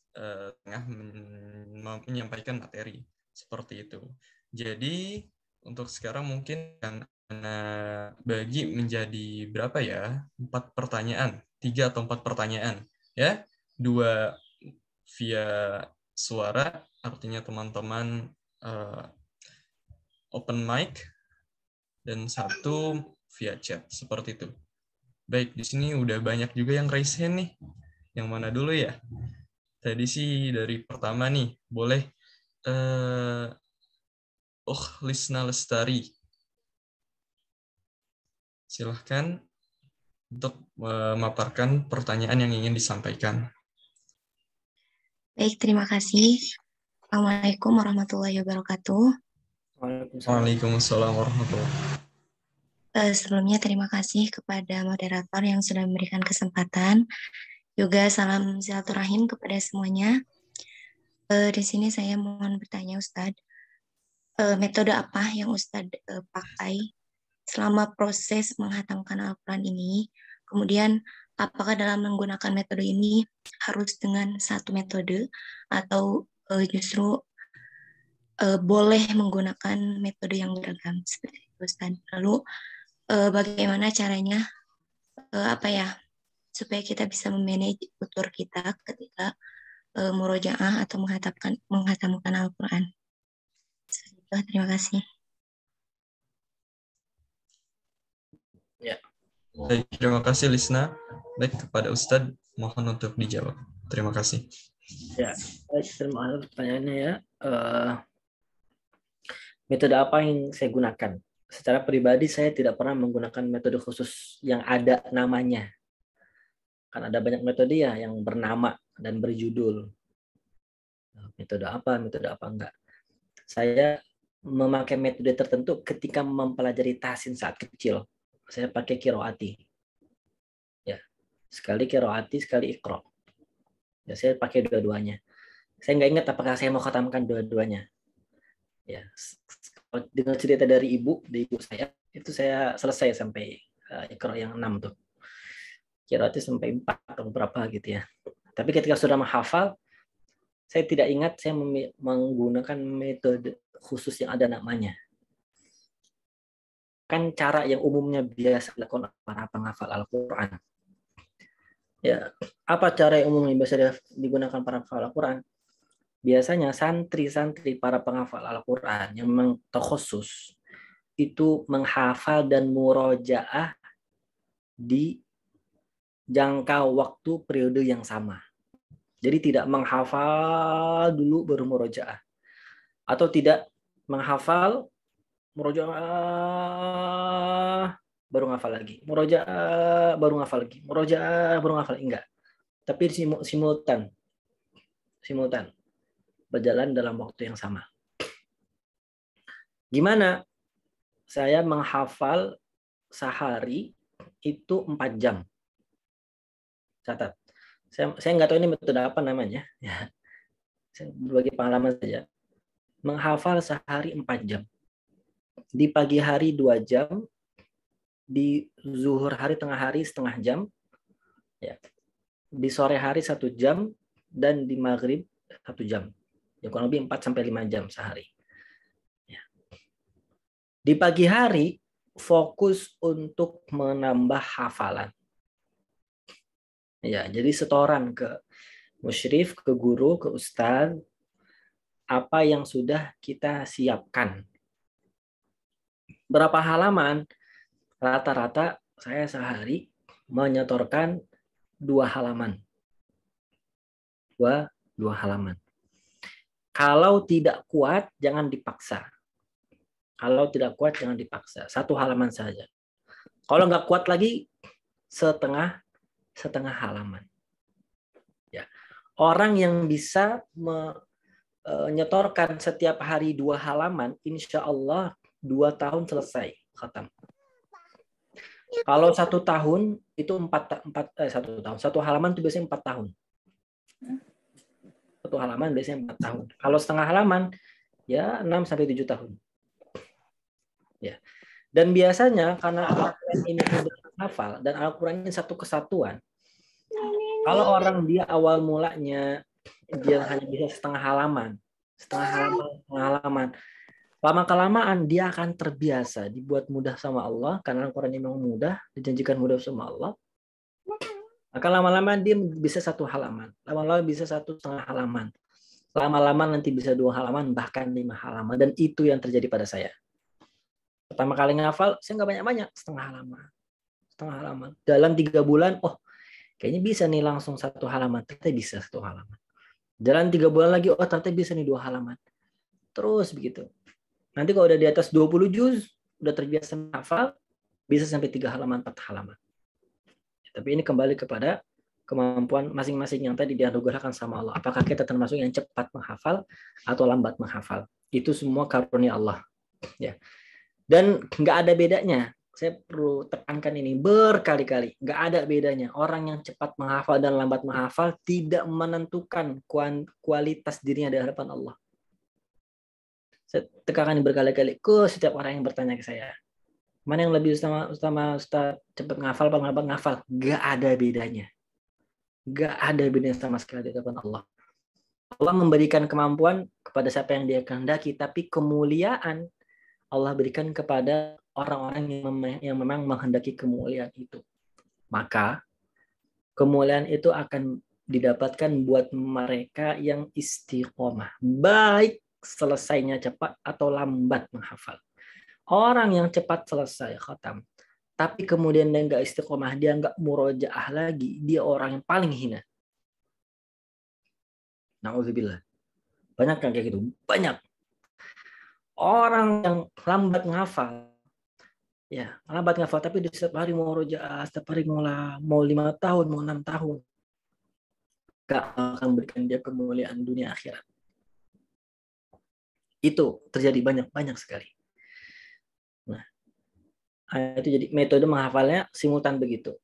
S1: tengah menyampaikan materi. Seperti itu. Jadi, untuk sekarang mungkin Ana bagi menjadi berapa ya? 4 pertanyaan. 3 atau 4 pertanyaan. Ya, 2 via suara, artinya teman-teman open mic, dan 1 via chat. Seperti itu. Baik, di sini udah banyak juga yang raise hand nih. Yang mana dulu ya? Tadi sih dari pertama nih, boleh Lisna Lestari. Silahkan untuk memaparkan pertanyaan yang ingin disampaikan.
S3: Baik, terima kasih. Assalamualaikum warahmatullahi wabarakatuh.
S1: Waalaikumsalam warahmatullahi wabarakatuh.
S3: Sebelumnya terima kasih kepada moderator yang sudah memberikan kesempatan. Juga salam silaturahim kepada semuanya. Di sini saya mohon bertanya Ustadz, metode apa yang Ustadz pakai selama proses menghatamkan Al-Quran ini? Kemudian apakah dalam menggunakan metode ini harus dengan satu metode atau justru boleh menggunakan metode yang beragam seperti itu Ustadz? Lalu bagaimana caranya supaya kita bisa memanage tutur kita ketika murojaah atau menghatamkan Al-Quran. Terima kasih.
S2: Ya.
S1: Baik, terima kasih Lisna. Baik, kepada Ustadz, mohon untuk dijawab. Terima kasih.
S2: Ya, baik, terima kasih pertanyaannya ya. Metode apa yang saya gunakan? Secara pribadi saya tidak pernah menggunakan metode khusus yang ada namanya. Kan ada banyak metode ya yang bernama dan berjudul. Metode apa enggak. Saya memakai metode tertentu ketika mempelajari tahsin saat kecil. Saya pakai qiraati. Ya. Sekali qiraati, sekali iqra. Ya, saya pakai dua-duanya. Saya nggak ingat apakah saya mau khatamkan dua-duanya. Ya, dengan cerita dari ibu saya, itu saya selesai sampai iqra yang 6 tuh. Qiraati sampai 4 atau berapa gitu ya. Tapi ketika sudah menghafal, saya tidak ingat saya menggunakan metode khusus yang ada namanya. Kan cara yang umumnya biasa dilakukan para penghafal Al-Quran. Ya, apa cara yang umumnya biasa digunakan para penghafal Al-Quran? Biasanya santri-santri para penghafal Al-Quran yang memang khusus itu menghafal dan murojaah di jangka waktu periode yang sama. Jadi tidak menghafal dulu baru murojaah. Atau tidak menghafal, murojaah, baru ngafal lagi. Murojaah, baru ngafal lagi. Murojaah, baru ngafal. Enggak. Tapi simultan. Berjalan dalam waktu yang sama. Gimana? Saya menghafal sehari itu 4 jam. Catat. Saya nggak tahu ini metode apa namanya. Ya. Saya berbagi pengalaman saja. Menghafal sehari 4 jam. Di pagi hari 2 jam. Di zuhur hari tengah hari setengah jam. Ya. Di sore hari 1 jam. Dan di maghrib 1 jam. Ya, kurang lebih 4-5 jam sehari. Ya. Di pagi hari, fokus untuk menambah hafalan. Ya, jadi setoran ke musyrif, ke guru, ke ustadz, apa yang sudah kita siapkan. Berapa halaman? Rata-rata saya sehari menyetorkan 2 halaman. Dua halaman. Kalau tidak kuat, jangan dipaksa. Kalau tidak kuat, jangan dipaksa. 1 halaman saja. Kalau nggak kuat lagi, setengah halaman. Ya. Orang yang bisa menyetorkan setiap hari 2 halaman, insya Allah 2 tahun selesai khatam. Kalau 1 tahun itu 1 tahun. 1 halaman itu biasanya 4 tahun. 1 halaman biasanya 4 tahun. Kalau setengah halaman ya 6-7 tahun. Ya. Dan biasanya karena Al-Quran ini hafal dan Al-Quran ini satu kesatuan. Kalau orang dia awal mulanya dia hanya bisa setengah halaman. Lama-kelamaan dia akan terbiasa, dibuat mudah sama Allah karena Al-Quran ini memang mudah, dijanjikan mudah sama Allah. Maka lama-lama dia bisa 1 halaman, lama-lama bisa 1,5 halaman, lama-lama nanti bisa 2 halaman, bahkan 5 halaman. Dan itu yang terjadi pada saya. Pertama kali ngafal, saya nggak banyak-banyak, setengah halaman. Dalam 3 bulan, kayaknya bisa nih langsung 1 halaman, ternyata bisa 1 halaman. Jalan 3 bulan lagi, ternyata bisa nih 2 halaman. Terus begitu. Nanti kalau udah di atas 20 juz, udah terbiasa menghafal, bisa sampai 3 halaman, 4 halaman. Tapi ini kembali kepada kemampuan masing-masing yang tadi dianugerahkan sama Allah. Apakah kita termasuk yang cepat menghafal atau lambat menghafal? Itu semua karunia Allah. Ya. Dan nggak ada bedanya. Saya perlu tekankan ini berkali-kali. Nggak ada bedanya. Orang yang cepat menghafal dan lambat menghafal tidak menentukan kualitas dirinya di hadapan Allah. Saya tekankan berkali-kali ke setiap orang yang bertanya ke saya. Mana yang lebih utama Ustaz, cepat ngafal apa lambat ngafal? Gak ada bedanya. Gak ada bedanya sama sekali di hadapan Allah. Allah memberikan kemampuan kepada siapa yang Dia kehendaki, tapi kemuliaan Allah berikan kepada orang-orang yang memang menghendaki kemuliaan itu. Maka kemuliaan itu akan didapatkan buat mereka yang istiqomah. Baik selesainya cepat atau lambat menghafal. Orang yang cepat selesai khatam, tapi kemudian dia nggak istiqomah, dia nggak murojaah lagi, dia orang yang paling hina. Na'udzubillah. Banyak kan kayak gitu? Banyak. Orang yang lambat ngafal, tapi di setiap hari murojaah, setiap hari mau 5 tahun, mau 6 tahun, nggak akan berikan dia kemuliaan dunia akhirat. Itu terjadi banyak sekali. Nah, itu jadi metode menghafalnya simultan begitu.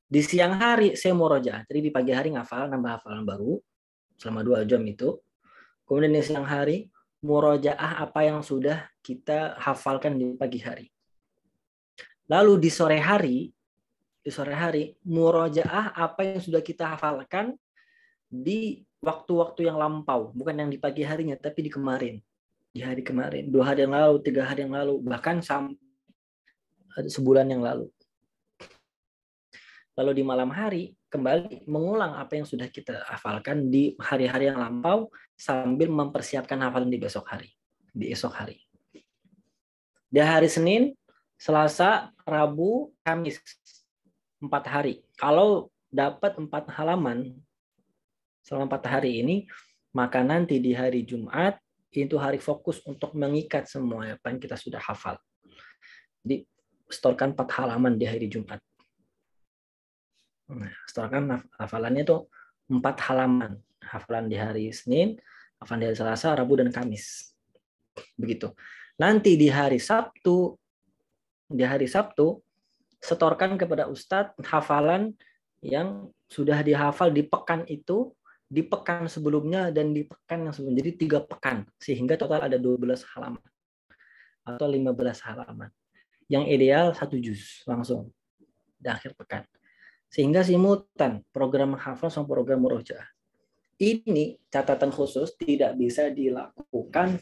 S2: Di siang hari saya murojaah, jadi di pagi hari ngafal, nambah hafalan baru selama 2 jam itu. Kemudian di siang hari murojaah apa yang sudah kita hafalkan di pagi hari. Lalu di sore hari murojaah apa yang sudah kita hafalkan di waktu-waktu yang lampau, bukan yang di pagi harinya, tapi di kemarin. Di hari kemarin, 2 hari yang lalu, 3 hari yang lalu, bahkan sampai sebulan yang lalu. Lalu di malam hari kembali mengulang apa yang sudah kita hafalkan di hari-hari yang lampau sambil mempersiapkan hafalan di esok hari. Di hari Senin, Selasa, Rabu, Kamis, 4 hari. Kalau dapat 4 halaman selama 4 hari ini, maka nanti di hari Jumat itu hari fokus untuk mengikat semua apa yang kita sudah hafal. Jadi setorkan 4 halaman di hari Jumat. Nah, setorkan hafalannya itu 4 halaman. Hafalan di hari Senin, hafalan di hari Selasa, Rabu, dan Kamis. Begitu. Nanti di hari Sabtu, setorkan kepada Ustadz hafalan yang sudah dihafal di pekan itu, di pekan sebelumnya, dan di pekan yang sebelumnya. Jadi 3 pekan. Sehingga total ada 12 halaman. Atau 15 halaman. Yang ideal 1 juz langsung. Di akhir pekan. Sehingga simultan program menghafal sama program murojaah. Ini catatan khusus tidak bisa dilakukan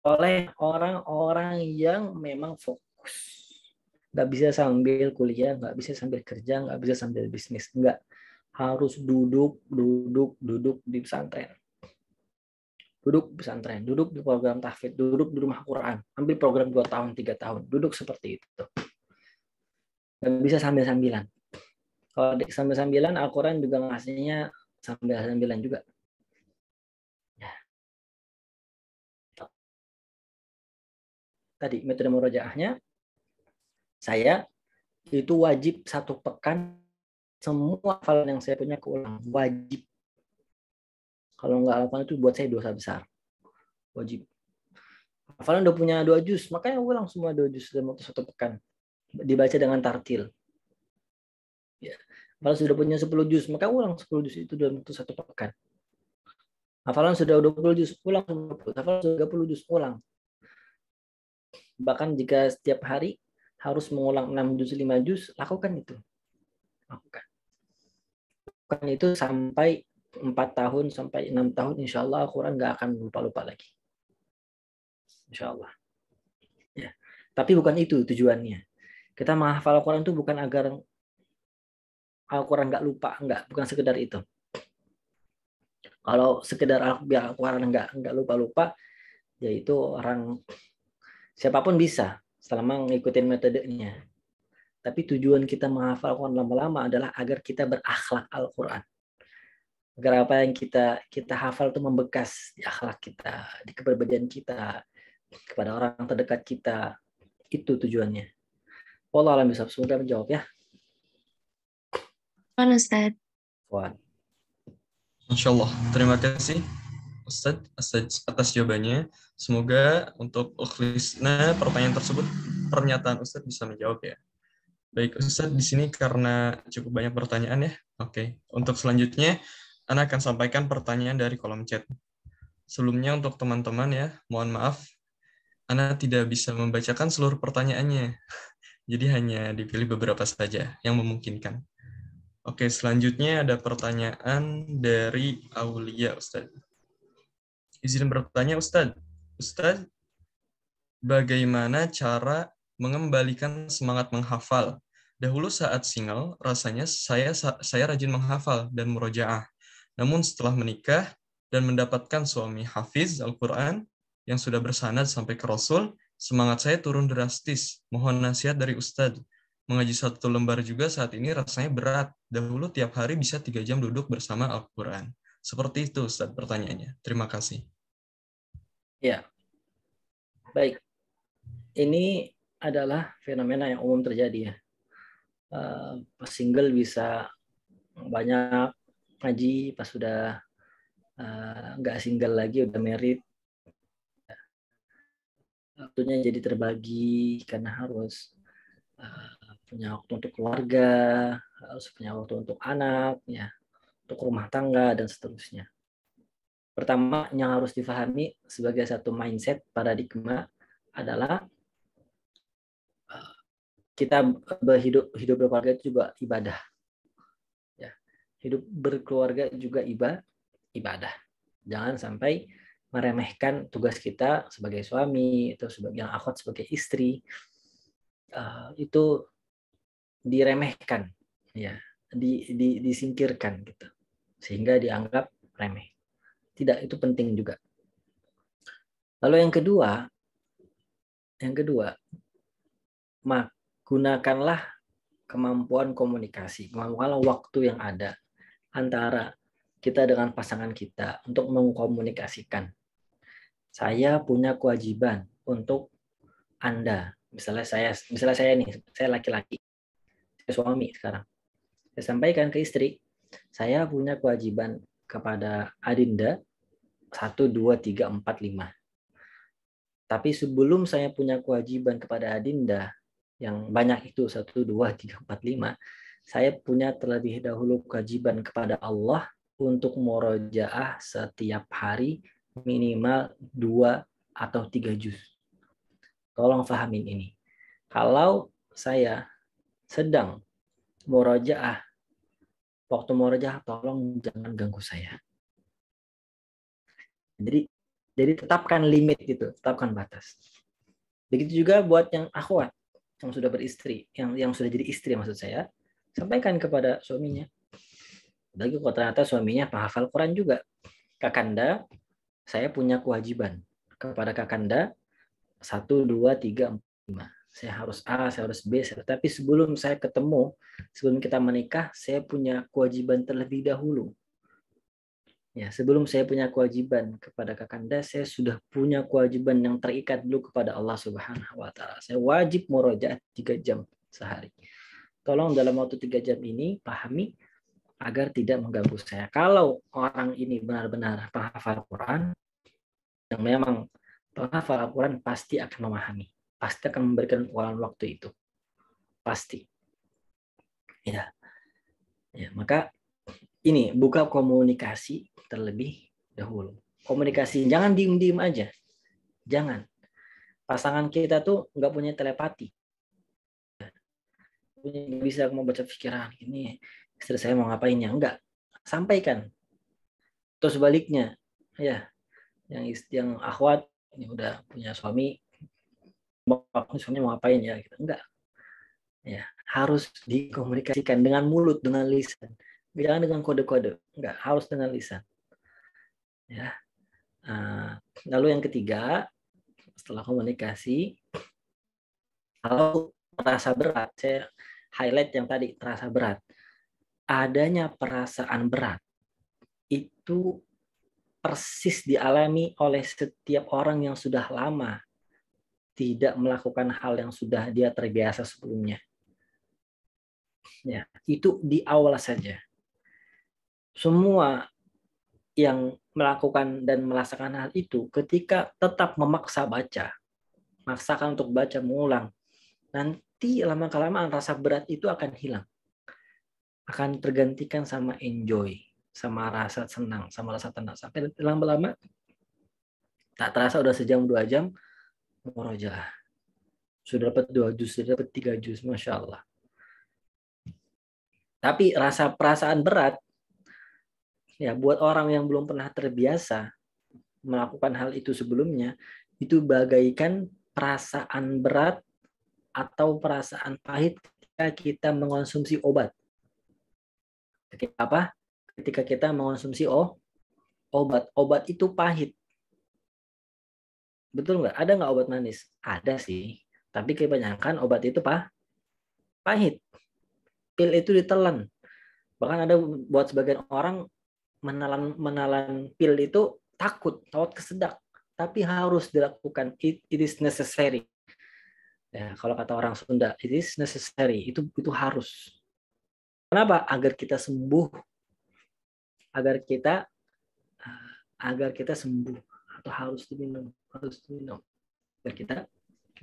S2: oleh orang-orang yang memang fokus. Nggak bisa sambil kuliah, nggak bisa sambil kerja, nggak bisa sambil bisnis. Nggak. Harus duduk di pesantren. Duduk di pesantren, duduk di program tahfidz, duduk di rumah Quran. Ambil program 2 tahun, 3 tahun. Duduk seperti itu. Nggak bisa sambil-sambilan. Kalau sambil-sambilan, Al-Quran juga ngasihnya sambil-sambilan juga. Tadi metode murojaahnya, saya itu wajib 1 pekan semua hafalan yang saya punya keulang. Wajib. Kalau nggak hafalan itu buat saya dosa besar. Wajib. Hafalan udah punya 2 juz, makanya ulang semua 2 juz dalam waktu 1 pekan. Dibaca dengan tartil. Ya. Kalau sudah punya 10 juz, maka ulang 10 juz itu dalam waktu 1 pekan. Hafalan sudah 20 juz, ulang 20. Hafalan sudah 30 juz, ulang. Bahkan jika setiap hari harus mengulang 6 juz, 5 juz, lakukan itu. Lakukan. Lakukan itu sampai 4 tahun, sampai 6 tahun, insya Allah Al-Quran nggak akan lupa-lupa lagi. Insya Allah. Ya. Tapi bukan itu tujuannya. Kita menghafal Al-Quran itu bukan agar Al-Quran nggak lupa, bukan sekedar itu. Kalau sekedar Al-Quran nggak lupa-lupa, yaitu orang siapapun bisa selama ngikutin metodenya. Tapi tujuan kita menghafal Al-Quran lama-lama adalah agar kita berakhlak Al-Quran. Agar apa yang kita hafal itu membekas di akhlak kita, di kepribadian kita, kepada orang terdekat kita. Itu tujuannya. Wallahu a'lam bishawab. Semoga menjawab ya.
S3: Ustaz.
S2: Wan.
S1: Insya Allah. Terima kasih Ustadz atas jawabannya. Semoga untuk Ukhlisna pertanyaan tersebut pernyataan Ustadz bisa menjawab ya. Baik Ustadz, di sini karena cukup banyak pertanyaan ya. Oke. Untuk selanjutnya Ana akan sampaikan pertanyaan dari kolom chat. Sebelumnya untuk teman-teman ya, mohon maaf Ana tidak bisa membacakan seluruh pertanyaannya. Jadi hanya dipilih beberapa saja yang memungkinkan. Oke, selanjutnya ada pertanyaan dari Aulia, Ustadz. Izin bertanya, Ustadz. Ustadz, bagaimana cara mengembalikan semangat menghafal? Dahulu saat single, rasanya saya rajin menghafal dan murojaah. Namun setelah menikah dan mendapatkan suami hafiz Al-Quran yang sudah bersanad sampai ke Rasul, semangat saya turun drastis. Mohon nasihat dari Ustadz. Mengaji 1 lembar juga saat ini rasanya berat. Dahulu tiap hari bisa 3 jam duduk bersama Al-Quran. Seperti itu Ustadz pertanyaannya. Terima kasih.
S2: Ya, baik. Ini adalah fenomena yang umum terjadi ya. Pas single bisa banyak ngaji, pas sudah nggak single lagi, udah married, waktunya jadi terbagi karena harus punya waktu untuk keluarga, harus punya waktu untuk anak, ya, untuk rumah tangga dan seterusnya. Pertama yang harus difahami sebagai satu mindset paradigma adalah kita hidup berkeluarga itu juga ibadah. Ya, hidup berkeluarga juga ibadah. Jangan sampai meremehkan tugas kita sebagai suami atau sebagai akhwat sebagai istri. Itu diremehkan, ya, disingkirkan gitu, sehingga dianggap remeh. Tidak, itu penting juga. Lalu yang kedua, gunakanlah kemampuan komunikasi, gunakanlah waktu yang ada antara kita dengan pasangan kita untuk mengkomunikasikan. Saya punya kewajiban untuk Anda. Misalnya saya nih, saya laki-laki, saya suami sekarang. Saya sampaikan ke istri, saya punya kewajiban kepada Adinda 1, 2, 3, 4, 5. Tapi sebelum saya punya kewajiban kepada Adinda yang banyak itu 1, 2, 3, 4, 5, saya punya terlebih dahulu kewajiban kepada Allah untuk murojaah setiap hari minimal 2 atau 3 juz. Tolong fahamin ini. Kalau saya sedang murojaah, waktu murojaah tolong jangan ganggu saya. Jadi tetapkan limit itu, tetapkan batas. Begitu juga buat yang akhwat. yang sudah beristri, yang sudah jadi istri maksud saya, sampaikan kepada suaminya. Lagi kalau ternyata suaminya penghafal Quran juga. Kakanda, saya punya kewajiban kepada Kakanda 1, 2, 3, 4, 5. Saya harus A, saya harus B, tapi sebelum saya ketemu, sebelum kita menikah, saya punya kewajiban terlebih dahulu. Ya, sebelum saya punya kewajiban kepada Kakanda, saya sudah punya kewajiban yang terikat dulu kepada Allah Subhanahu wa taala. Saya wajib murojaah 3 jam sehari. Tolong dalam waktu 3 jam ini pahami agar tidak mengganggu saya. Kalau orang ini benar-benar penghafal Quran, yang memang penghafal Al-Quran pasti akan memahami, pasti akan memberikan pengeluaran waktu itu, pasti. Ya, maka ini buka komunikasi terlebih dahulu. Komunikasi, jangan diem-diem aja, jangan. Pasangan kita tuh nggak punya telepati, nggak bisa membaca pikiran. Ini istri saya mau ngapain ya? Enggak, sampaikan. Terus sebaliknya, ya, yang akhwat ini udah punya suami, suaminya mau ngapain ya? Gitu. Enggak. Ya, harus dikomunikasikan dengan mulut, dengan lisan. Jangan dengan kode-kode, enggak, harus dengan lisan. Ya. Lalu yang ketiga, setelah komunikasi, kalau terasa berat, saya highlight yang tadi, terasa berat. Adanya perasaan berat itu persis dialami oleh setiap orang yang sudah lama tidak melakukan hal yang sudah dia terbiasa sebelumnya. Ya, itu di awal saja. Semua yang melakukan dan merasakan hal itu ketika tetap memaksa baca, maksakan untuk baca mengulang, nanti lama-kelamaan rasa berat itu akan hilang. Akan tergantikan sama enjoy, sama rasa senang, sama rasa tenang. Sampai lama-lama tak terasa udah sejam 2 jam murojaah. Sudah dapat 2 juz, sudah dapat 3 juz, Masya Allah. Tapi rasa perasaan berat, ya buat orang yang belum pernah terbiasa melakukan hal itu sebelumnya, itu bagaikan perasaan berat atau perasaan pahit ketika kita mengonsumsi obat. Ketika apa? Ketika kita mengonsumsi obat. Obat itu pahit. Betul nggak? Ada nggak obat manis? Ada sih. Tapi kebanyakan obat itu pahit. Pil itu ditelan. Bahkan ada buat sebagian orang menelan pil itu takut kesedak. Tapi harus dilakukan. It is necessary. Ya, kalau kata orang Sunda, it is necessary. Itu harus. Kenapa? Agar kita sembuh. Agar kita sembuh. Atau harus diminum. Agar kita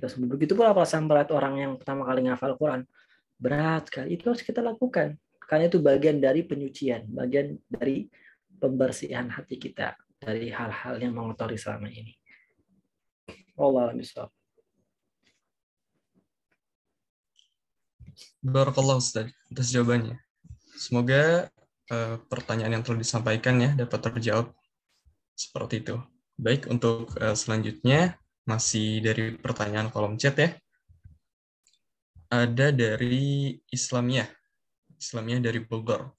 S2: sembuh. Begitu pula perasaan berat orang yang pertama kali ngafal Quran. Berat sekali. Itu harus kita lakukan. Karena itu bagian dari penyucian. Bagian dari pembersihan hati kita. Dari hal-hal yang mengotori selama ini. Wallahu a'lam.
S1: Barakallahu Ustaz atas jawabannya. Semoga pertanyaan yang telah disampaikan ya dapat terjawab seperti itu. Baik, untuk selanjutnya masih dari pertanyaan kolom chat ya. Ada dari Islamiyah dari Bogor.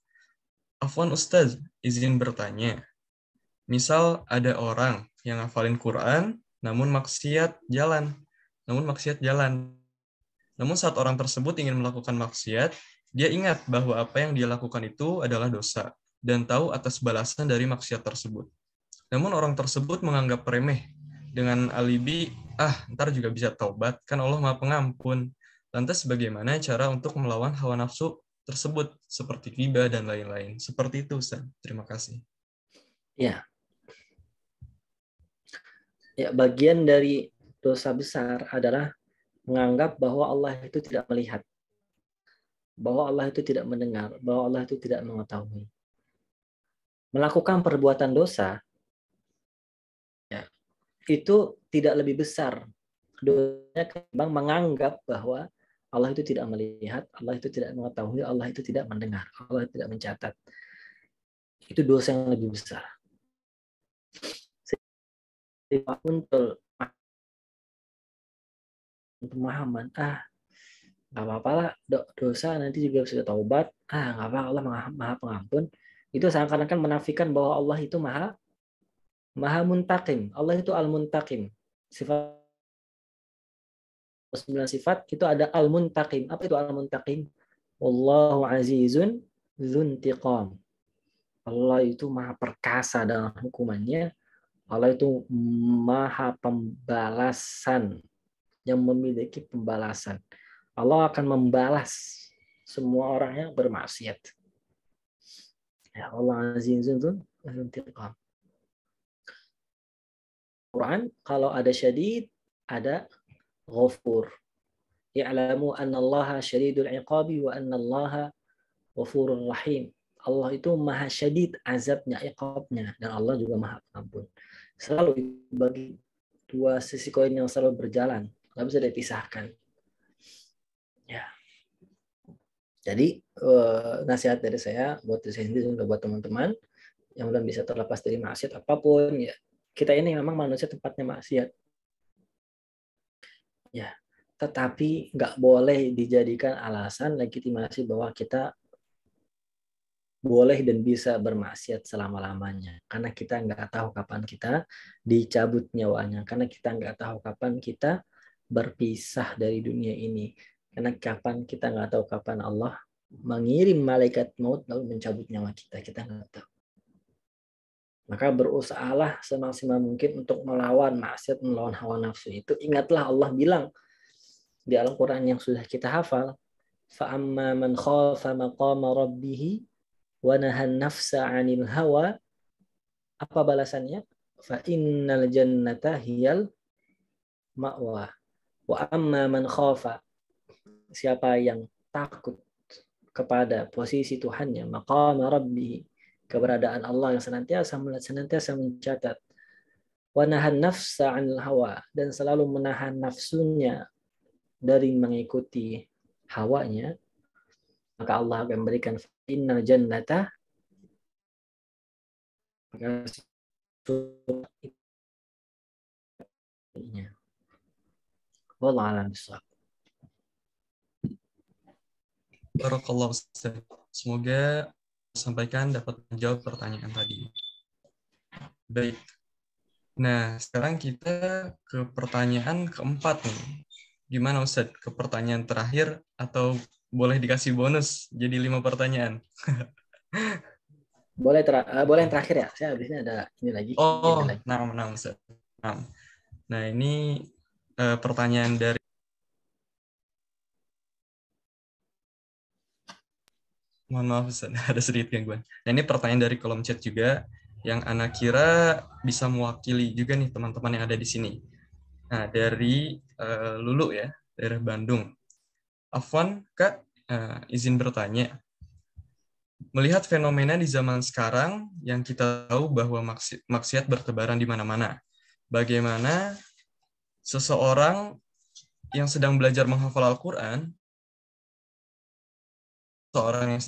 S1: Afwan Ustaz, izin bertanya. Misal ada orang yang ngafalin Quran namun maksiat jalan. Namun saat orang tersebut ingin melakukan maksiat, dia ingat bahwa apa yang dia lakukan itu adalah dosa dan tahu atas balasan dari maksiat tersebut. Namun orang tersebut menganggap remeh dengan alibi, ntar juga bisa taubat, kan Allah Maha Pengampun. Lantas bagaimana cara untuk melawan hawa nafsu tersebut seperti ghibah dan lain-lain? Seperti itu, Ustaz. Terima kasih.
S2: Ya. Ya, bagian dari dosa besar adalah menganggap bahwa Allah itu tidak melihat, bahwa Allah itu tidak mendengar, bahwa Allah itu tidak mengetahui. Melakukan perbuatan dosa, ya, itu tidak lebih besar dosanya ketimbang menganggap bahwa Allah itu tidak melihat, Allah itu tidak mengetahui, Allah itu tidak mendengar, Allah tidak mencatat. Itu dosa yang lebih besar. Muncul pemahaman, nggak apa-apa lah, dosa nanti juga bisa taubat, nggak apa, Allah maha pengampun. Itu seakan-akan menafikan bahwa Allah itu maha muntaqim. Allah itu al-muntaqim. Sifat 9 sifat itu ada al-muntaqim. Apa itu al-muntaqim? Wallahu azizun dzuntiqam. Allah itu maha perkasa dalam hukumannya. Allah itu maha pembalasan, yang memiliki pembalasan. Allah akan membalas semua orang yang bermaksiat. Ya, Allah azizun dzuntiqam. Quran kalau ada syadid, ada ghafur. Ya'lamu anna Allaha syadidul iqabi wa anna Allaha ghafurur rahim. Allah itu maha syadid azabnya, iqabnya, dan Allah juga maha pengampun. Selalu bagi dua sisi koin yang selalu berjalan, nggak bisa dipisahkan. Ya. Jadi nasihat dari saya buat diri saya sendiri dan buat teman-teman yang belum bisa terlepas dari maksiat apapun, ya. Kita ini memang manusia tempatnya maksiat. Ya, tetapi nggak boleh dijadikan alasan legitimasi bahwa kita boleh dan bisa bermaksiat selama-lamanya. Karena kita nggak tahu kapan kita dicabut nyawanya. Karena kita nggak tahu kapan kita berpisah dari dunia ini. Karena kapan kita nggak tahu kapan Allah mengirim malaikat maut lalu mencabut nyawa kita. Kita nggak tahu. Maka berusahalah semaksimal mungkin untuk melawan maksiat, melawan hawa nafsu itu. Ingatlah Allah bilang di Al-Quran yang sudah kita hafal, فَأَمَّا مَنْ خَافَ مَقَامَ رَبِّهِ وَنَهَى النَّفْسَ عَنِ الْهَوَى. Apa balasannya? فَإِنَّ الْجَنَّةَ هِيَ الْمَأْوَى. وَأَمَّا مَنْ خَافَ. Siapa yang takut kepada posisi Tuhannya, maqama rabbih, keberadaan Allah yang senantiasa mencatat, wa nahan nafsa 'anil hawa, dan selalu menahan nafsunya dari mengikuti hawanya, maka Allah akan berikan innal jannata, maka wallahu a'lam bishawab.
S1: Barakallahu Ustaz. Semoga sampaikan dapat menjawab pertanyaan tadi. Baik. Nah, sekarang kita ke pertanyaan keempat nih. Gimana Ustaz? Ke pertanyaan terakhir atau boleh dikasih bonus jadi 5 pertanyaan?
S2: Boleh yang terakhir ya. Saya habis ini ada ini lagi.
S1: Oh, nah Ustaz. Nah, ini pertanyaan dari mohon maaf Ustaz, ada sedikit gangguan. Nah, ini pertanyaan dari kolom chat juga yang Ana kira bisa mewakili juga nih teman-teman yang ada di sini. Nah, dari Lulu ya, dari Bandung. Afwan, Kak, izin bertanya. Melihat fenomena di zaman sekarang yang kita tahu bahwa maksiat bertebaran di mana-mana. Bagaimana seseorang yang sedang belajar menghafal Al-Quran, seorang yang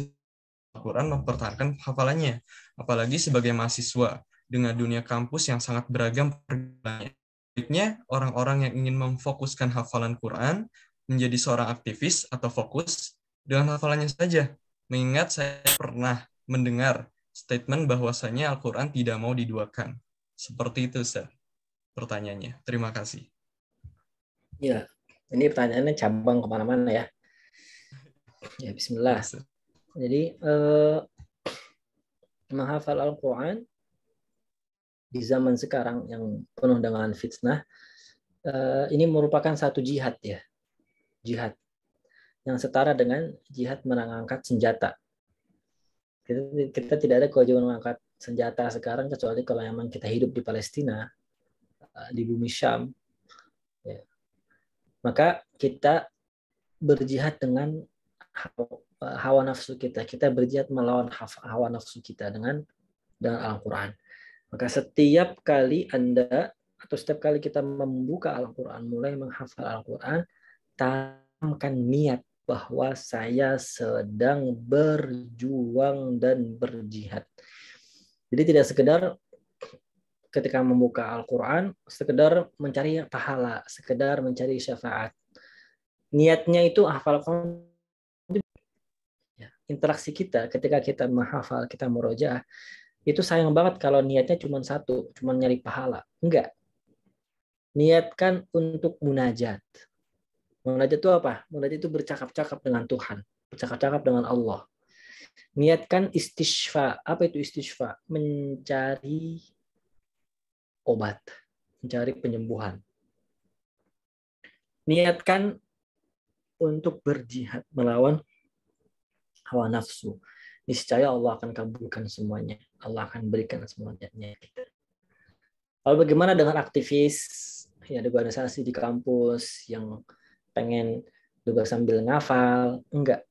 S1: Al-Quran mempertahankan hafalannya, apalagi sebagai mahasiswa dengan dunia kampus yang sangat beragam pergaulannya. Sebaliknya, orang-orang yang ingin memfokuskan hafalan Quran menjadi seorang aktivis atau fokus dengan hafalannya saja. Mengingat saya pernah mendengar statement bahwasanya Al-Quran tidak mau diduakan. Seperti itu, Ustaz, pertanyaannya. Terima kasih.
S2: Ya, ini pertanyaannya cabang kemana-mana ya. Ya, bismillah. Jadi, menghafal Al-Quran di zaman sekarang yang penuh dengan fitnah, ini merupakan satu jihad ya. Jihad yang setara dengan jihad mengangkat senjata. Kita tidak ada kewajiban mengangkat senjata sekarang kecuali kalau memang kita hidup di Palestina, di bumi Syam. Ya. Maka kita berjihad dengan hawa nafsu kita. Kita berjihad melawan hawa nafsu kita dengan Al-Quran. Maka setiap kali Anda atau setiap kali kita membuka Al-Quran, mulai menghafal Al-Quran, tanamkan niat bahwa saya sedang berjuang dan berjihad. Jadi tidak sekedar ketika membuka Al-Quran, sekedar mencari pahala, sekedar mencari syafaat.
S4: Niatnya itu hafal Quran. Interaksi kita ketika kita menghafal, kita murojaah, itu sayang banget kalau niatnya cuma satu, cuma nyari pahala. Enggak. Niatkan untuk munajat. Munajat itu apa? Munajat itu bercakap-cakap dengan Tuhan, bercakap-cakap dengan Allah. Niatkan istishfa. Apa itu istishfa? Mencari obat, mencari penyembuhan. Niatkan untuk berjihad melawan hawa nafsu. Niscaya Allah akan kabulkan semuanya. Allah akan berikan semuanya kita. Lalu bagaimana dengan aktivis ya di organisasi di kampus yang pengen juga sambil ngafal? Enggak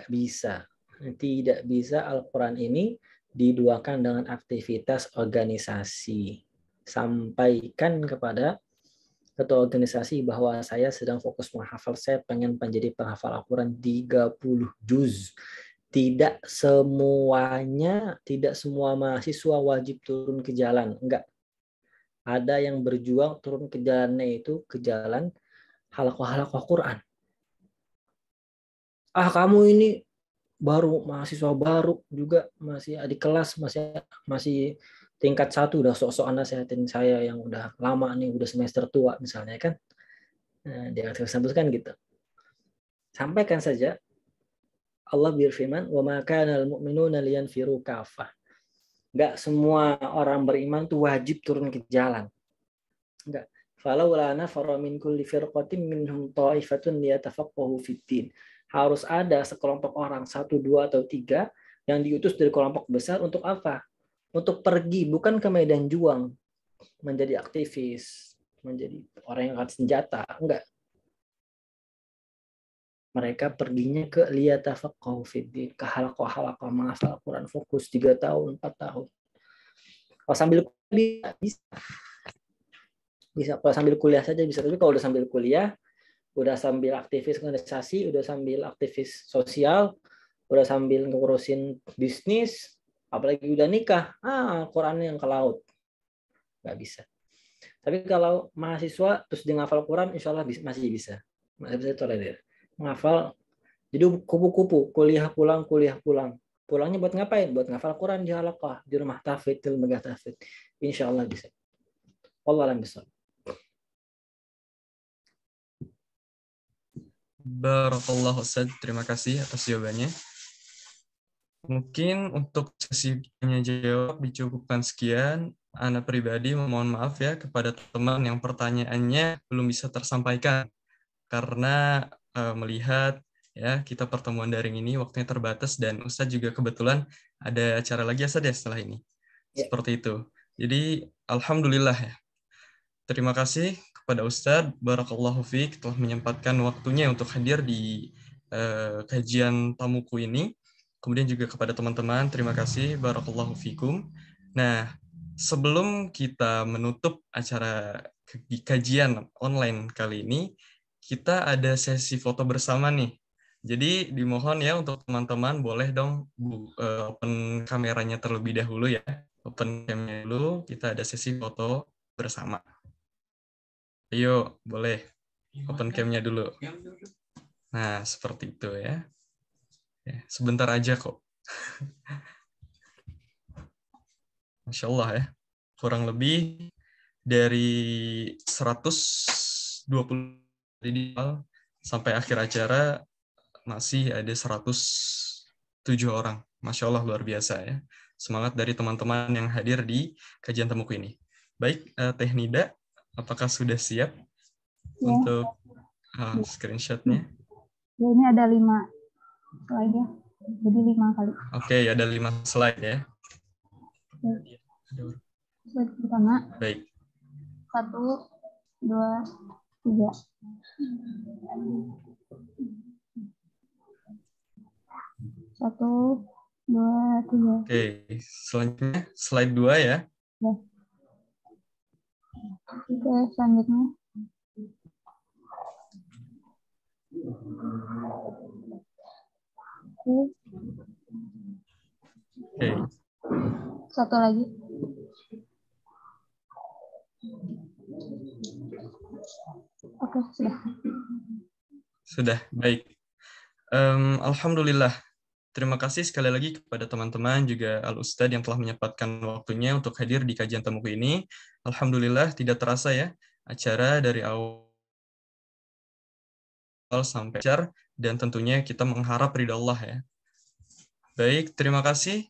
S4: bisa. Tidak bisa Al-Quran ini diduakan dengan aktivitas organisasi. Sampaikan kepada ketua organisasi bahwa saya sedang fokus menghafal, saya pengen menjadi penghafal Al-Quran 30 juz. Tidak semuanya, tidak semua mahasiswa wajib turun ke jalan. Enggak. Ada yang berjuang turun ke jalannya itu ke jalan halaqah-halaqah Quran. Kamu ini baru mahasiswa baru juga, masih adik kelas, masih tingkat 1 udah sok-sokan nasehatin saya yang udah lama nih, udah semester tua misalnya kan. Nah, dia kan gitu. Sampaikan saja Allah berfirman, "Wa ma kana al-mu'minuna liyanfiru kaffah." Enggak semua orang beriman tuh wajib turun ke jalan. Enggak. Falaula nafara min kulli firqatin minhum ta'ifatun liyatafaqahu fid-din. Harus ada sekelompok orang, 1, 2, atau 3 yang diutus dari kelompok besar untuk apa? Untuk pergi, bukan ke medan juang, menjadi aktivis, menjadi orang yang angkat senjata. Enggak. Mereka perginya ke liyatafaqahu fid-din, ke halaqah-halaqah menghafal Al-Quran, fokus 3 tahun, 4 tahun. Kalau sambil kuliah bisa, kalau sambil kuliah saja bisa, tapi kalau udah sambil kuliah, udah sambil aktivis organisasi, udah sambil aktivis sosial, udah sambil ngurusin bisnis, apalagi udah nikah, Al-Quran yang ke laut. Nggak bisa. Tapi kalau mahasiswa terus dia ngafal Quran, insya Allah masih bisa. Masih bisa tolerir. Ngafal, jadi kupu-kupu, kuliah pulang. Pulangnya buat ngapain? Buat ngafal Quran di halaqah, di rumah tahfidz, di lembaga tahfidz. Insya Allah bisa. Wallahu a'lam bishawab.
S1: Barakallahu Ustaz, terima kasih atas jawabannya. Mungkin untuk sesi tanya jawab dicukupkan sekian. Ana pribadi memohon maaf ya kepada teman yang pertanyaannya belum bisa tersampaikan karena melihat ya kita pertemuan daring ini waktunya terbatas dan Ustadz juga kebetulan ada acara lagi Ustadz ya setelah ini. Seperti itu. Jadi alhamdulillah ya. Terima kasih kepada Ustadz Barakallahu Fiik telah menyempatkan waktunya untuk hadir di kajian tamuku ini. Kemudian juga kepada teman-teman, terima kasih, Barakallahu Fikum. Nah, sebelum kita menutup acara kajian online kali ini, kita ada sesi foto bersama nih. Jadi dimohon ya untuk teman-teman, boleh dong open kameranya terlebih dahulu ya. Open camnya dulu, kita ada sesi foto bersama. Ayo, boleh. Open cam-nya dulu. Nah, seperti itu ya. Sebentar aja kok. Masya Allah ya. Kurang lebih dari 120 sampai akhir acara masih ada 107 orang. Masya Allah luar biasa ya. Semangat dari teman-teman yang hadir di kajian temuku ini. Baik, Teh Nida, apakah sudah siap untuk screenshot-nya?
S5: Ya, ini ada 5 slide ya. Jadi 5 kali.
S1: Oke, ada 5 slide ya.
S5: Slide pertama.
S1: Baik.
S5: 1, 2, 3. Satu, 2, 3.
S1: Oke, selanjutnya slide 2 ya.
S5: Ya. Oke, selanjutnya.
S1: Oke.
S5: Satu lagi. Oke, sudah.
S1: Sudah, baik. Alhamdulillah. Terima kasih sekali lagi kepada teman-teman juga Al-Ustadz yang telah menyempatkan waktunya untuk hadir di kajian Tamuku ini. Alhamdulillah tidak terasa ya, acara dari awal sampai akhir, dan tentunya kita mengharap ridha Allah ya. Baik, terima kasih.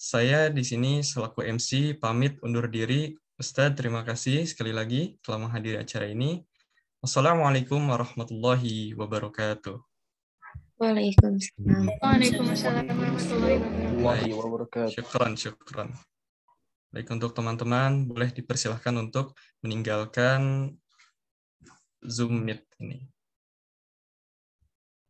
S1: Saya di sini selaku MC pamit undur diri. Ustadz, terima kasih sekali lagi telah menghadiri acara ini. Wassalamualaikum warahmatullahi wabarakatuh.
S3: Waalaikumsalam.
S6: Waalaikumsalam warahmatullahi wabarakatuh.
S1: Syukran. Baik, untuk teman-teman boleh dipersilahkan untuk meninggalkan Zoom Meet ini.